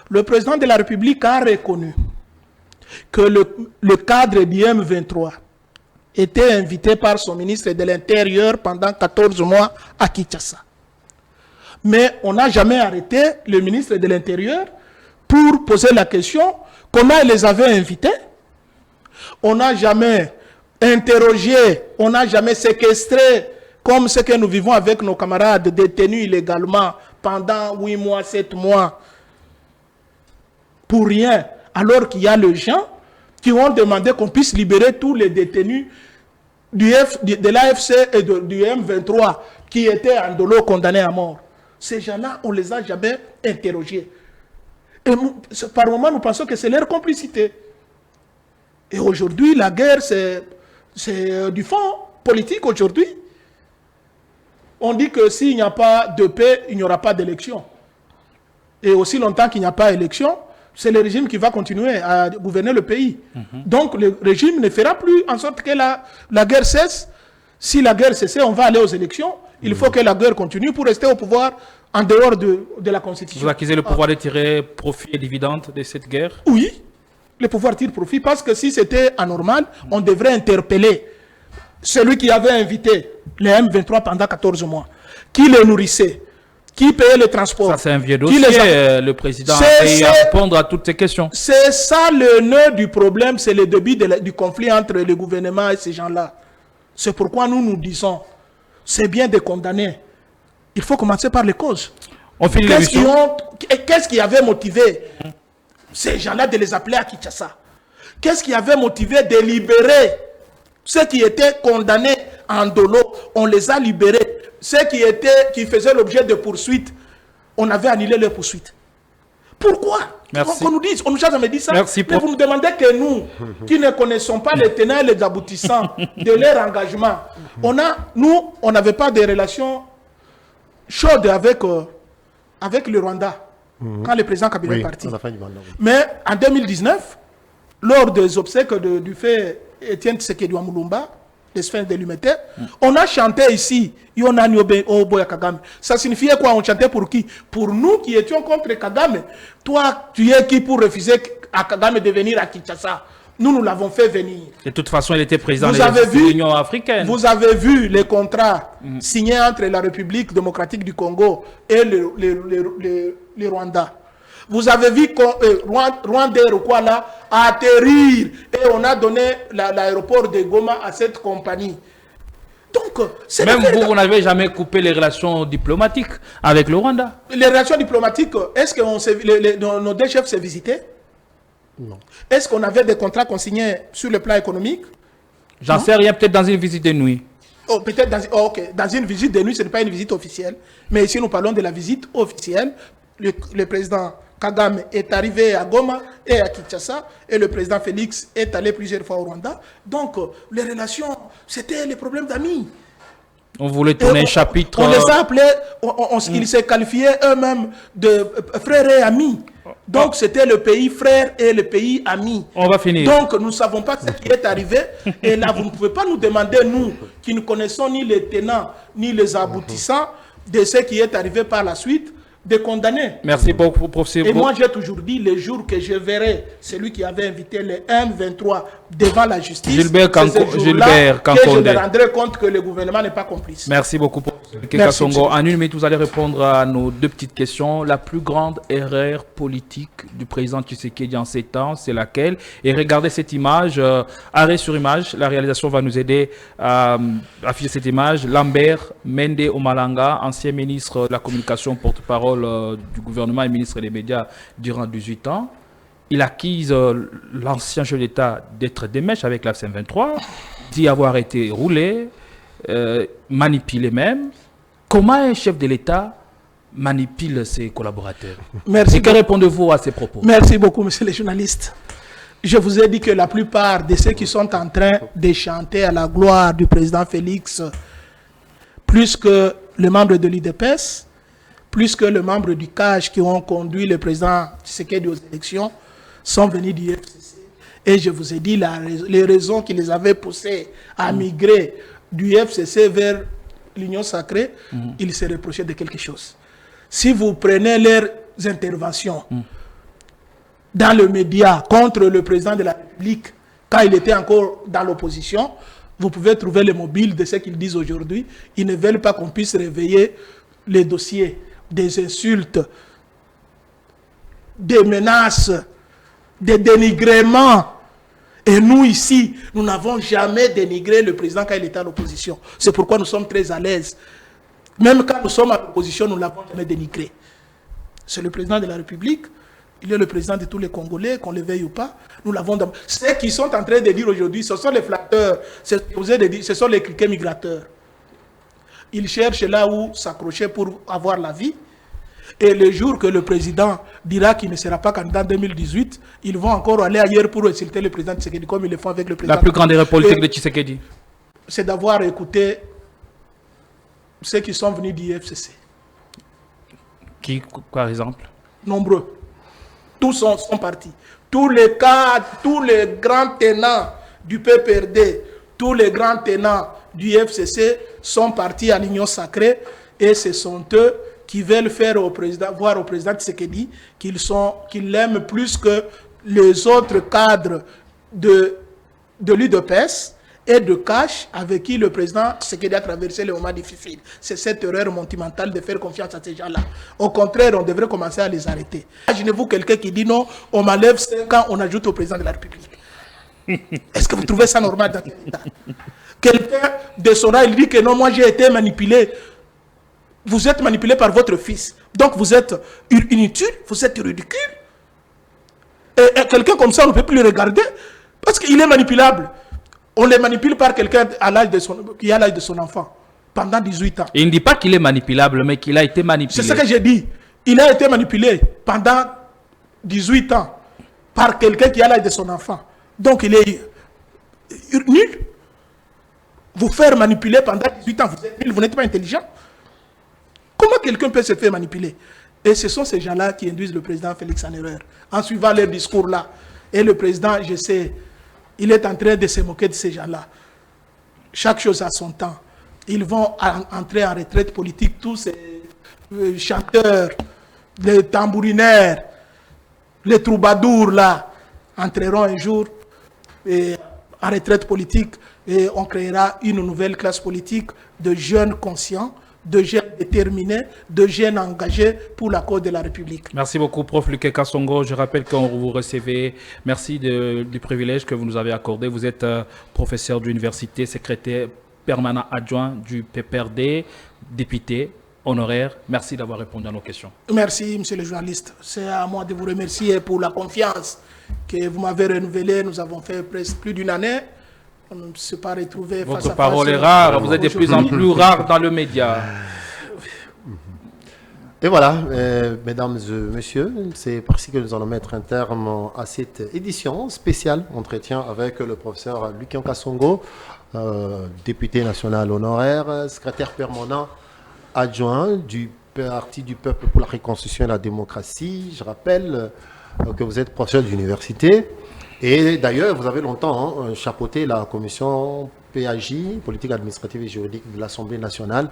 Le président de la République a reconnu que le cadre du M23 était invité par son ministre de l'Intérieur pendant 14 mois à Kinshasa. Mais on n'a jamais arrêté le ministre de l'Intérieur pour poser la question comment il les avait invités. On n'a jamais interrogé, on n'a jamais séquestré comme ce que nous vivons avec nos camarades détenus illégalement pendant 8 mois, 7 mois, pour rien, alors qu'il y a les gens qui ont demandé qu'on puisse libérer tous les détenus de l'AFC et du M23 qui étaient en dolo condamnés à mort. Ces gens-là, on ne les a jamais interrogés. Et par moments, nous pensons que c'est leur complicité. Et aujourd'hui, la guerre, c'est du fond politique aujourd'hui. On dit que s'il n'y a pas de paix, il n'y aura pas d'élection. Et aussi longtemps qu'il n'y a pas élection, c'est le régime qui va continuer à gouverner le pays. Donc le régime ne fera plus en sorte que la guerre cesse. Si la guerre cesse, on va aller aux élections. Il faut que la guerre continue pour rester au pouvoir en dehors de la Constitution. Vous accusez le pouvoir de tirer profit et dividendes de cette guerre? Oui, le pouvoir tire profit parce que si c'était anormal, on devrait interpeller celui qui avait invité les M23 pendant 14 mois, qui les nourrissait, qui payait le transport. Ça, c'est un vieux dossier. Le président a payé à répondre à toutes ces questions. C'est ça le nœud du problème, c'est le début du conflit entre le gouvernement et ces gens-là. C'est pourquoi nous disons, c'est bien de condamner. Il faut commencer par les causes. On finit Qu'est-ce qui avait motivé ces gens-là de les appeler à Kinshasa? Qu'est-ce qui avait motivé de libérer ceux qui étaient condamnés en dolo? On les a libérés. Ceux qui faisaient l'objet de poursuites, on avait annulé leurs poursuites. Pourquoi? Merci. On nous a jamais dit ça. Merci Mais vous nous demandez que nous, qui ne connaissons pas les tenants et les aboutissants de leur engagement, on n'avait pas de relations chaudes avec le Rwanda quand le président Kabila est parti. Mais en 2019, lors des obsèques du fait Étienne Tshisekedi wa Mulumba, les Sphinx de l'Humité, on a chanté ici Yona Nyobe Oboya Kagame. Ça signifiait quoi? On chantait pour qui? Pour nous qui étions contre Kagame. Toi, tu es qui pour refuser à Kagame de venir à Kinshasa? Nous l'avons fait venir. De toute façon, il était président de l'Union africaine. Vous avez vu les contrats signés entre la République démocratique du Congo et le Rwanda. Vous avez vu Rwanda Rukwala atterrir et on a donné l'aéroport de Goma à cette compagnie. Donc, même vous n'avez jamais coupé les relations diplomatiques avec le Rwanda? Les relations diplomatiques, est-ce que nos deux chefs s'est visités? Non. Est-ce qu'on avait des contrats consignés sur le plan économique? J'en sais rien, peut-être dans une visite de nuit. Oh, peut-être dans une visite de nuit, ce n'est pas une visite officielle. Mais ici, nous parlons de la visite officielle. Le président Kagame est arrivé à Goma et à Kinshasa, et le président Félix est allé plusieurs fois au Rwanda. Donc, les relations, c'était les problèmes d'amis. On voulait tourner un chapitre... On les a appelés, ils se qualifiaient eux-mêmes de frères et amis. Donc, c'était le pays frère et le pays ami. On va finir. Donc, nous ne savons pas ce qui est arrivé. Et là, vous ne pouvez pas nous demander, nous, qui ne connaissons ni les tenants, ni les aboutissants de ce qui est arrivé par la suite, de condamner. Merci beaucoup, professeur. Et moi, j'ai toujours dit, le jour que je verrai celui qui avait invité les M23 devant la justice, Gilbert Kankonde, que je me rendrai compte que le gouvernement n'est pas complice. Merci beaucoup, Kasongo. En une minute, vous allez répondre à nos deux petites questions. La plus grande erreur politique du président Tshisekedi en 7 ans, c'est laquelle? Et regardez cette image, arrêt sur image, la réalisation va nous aider à afficher cette image. Lambert Mende Omalanga, ancien ministre de la communication, porte-parole du gouvernement et ministre des médias durant 18 ans. Il accuse l'ancien chef d'État d'être des mèches avec la M23, d'y avoir été roulé, manipulé même. Comment un chef de l'État manipule ses collaborateurs? Merci. Et que répondez-vous à ces propos? Merci beaucoup, monsieur le journaliste. Je vous ai dit que la plupart de ceux qui sont en train de chanter à la gloire du président Félix, plus que les membres de l'UDPS, plus que les membres du CAJ qui ont conduit le président Tshisekedi aux élections, sont venus du FCC. Et je vous ai dit les raisons qui les avaient poussés à migrer du FCC vers l'Union sacrée, ils se reprochaient de quelque chose. Si vous prenez leurs interventions dans le média contre le président de la République, quand il était encore dans l'opposition, vous pouvez trouver le mobile de ce qu'ils disent aujourd'hui. Ils ne veulent pas qu'on puisse réveiller les dossiers des insultes, des menaces, des dénigrements. Et nous ici, nous n'avons jamais dénigré le président quand il était à l'opposition. C'est pourquoi nous sommes très à l'aise. Même quand nous sommes à l'opposition, nous ne l'avons jamais dénigré. C'est le président de la République. Il est le président de tous les Congolais, qu'on le veuille ou pas. Nous l'avons. Ceux qui sont en train de dire aujourd'hui, ce sont les flatteurs, ce sont les criquets migrateurs. Ils cherchent là où s'accrocher pour avoir la vie. Et le jour que le président dira qu'il ne sera pas candidat en 2018, ils vont encore aller ailleurs pour insulter le président Tshisekedi comme ils le font avec le président. La plus grande erreur politique de Tshisekedi, c'est d'avoir écouté ceux qui sont venus du FCC. Qui, par exemple? nombreux. Tous sont partis. Tous les cadres, tous les grands tenants du PPRD, tous les grands tenants du FCC sont partis à l'Union sacrée et ce sont eux qui veulent faire voir au président Tshisekedi qu'il l'aime plus que les autres cadres de l'UDPS et de Cash avec qui le président Tshisekedi a traversé les moments difficiles. C'est cette erreur monumentale de faire confiance à ces gens-là. Au contraire, on devrait commencer à les arrêter. Imaginez-vous quelqu'un qui dit non, on m'enlève 5 ans, on ajoute au président de la République. Est-ce que vous trouvez ça normal dans quel état? Quelqu'un de son âge, il dit que non, moi j'ai été manipulé. Vous êtes manipulé par votre fils. Donc vous êtes inutile, vous êtes ridicule. Et quelqu'un comme ça, on ne peut plus le regarder parce qu'il est manipulable. On les manipule par quelqu'un qui a l'âge de son enfant pendant 18 ans. Il ne dit pas qu'il est manipulable, mais qu'il a été manipulé. C'est ce que j'ai dit. Il a été manipulé pendant 18 ans par quelqu'un qui a l'âge de son enfant. Donc il est nul. Vous faire manipuler pendant 18 ans, vous êtes nul, vous n'êtes pas intelligent. Comment quelqu'un peut se faire manipuler? Et ce sont ces gens-là qui induisent le président Félix en erreur, en suivant leur discours-là. Et le président, je sais, il est en train de se moquer de ces gens-là. Chaque chose a son temps. Ils vont entrer en retraite politique, tous ces chanteurs, les tambourinaires, les troubadours, là, entreront un jour en retraite politique et on créera une nouvelle classe politique de jeunes conscients, de jeunes déterminés, de jeunes engagés pour la cause de la République. Merci beaucoup, Prof. Luque Kassongo. Je rappelle qu'on vous recevez. Merci du privilège que vous nous avez accordé. Vous êtes professeur d'université, secrétaire permanent adjoint du PPRD, député honoraire. Merci d'avoir répondu à nos questions. Merci, monsieur le journaliste. C'est à moi de vous remercier pour la confiance que vous m'avez renouvelée. Nous avons fait presque plus d'une année. On ne s'est pas retrouvé face à face. Votre parole est rare. Vous êtes de plus en plus rare dans le média. Et voilà, mesdames et messieurs, c'est par-ci que nous allons mettre un terme à cette édition spéciale entretien avec le professeur Luque Kassongo, député national honoraire, secrétaire permanent adjoint du Parti du Peuple pour la Reconstruction et la Démocratie. Je rappelle que vous êtes professeur d'université et d'ailleurs vous avez longtemps chapeauté la commission PAJ, politique administrative et juridique de l'Assemblée nationale.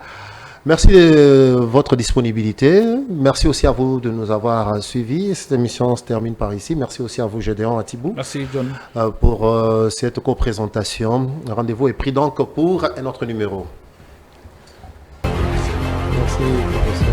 Merci de votre disponibilité. Merci aussi à vous de nous avoir suivis. Cette émission se termine par ici. Merci aussi à vous, Gédéon Atibou. Merci, John. Pour cette co-présentation. Rendez-vous est pris donc pour un autre numéro. Merci, professeur.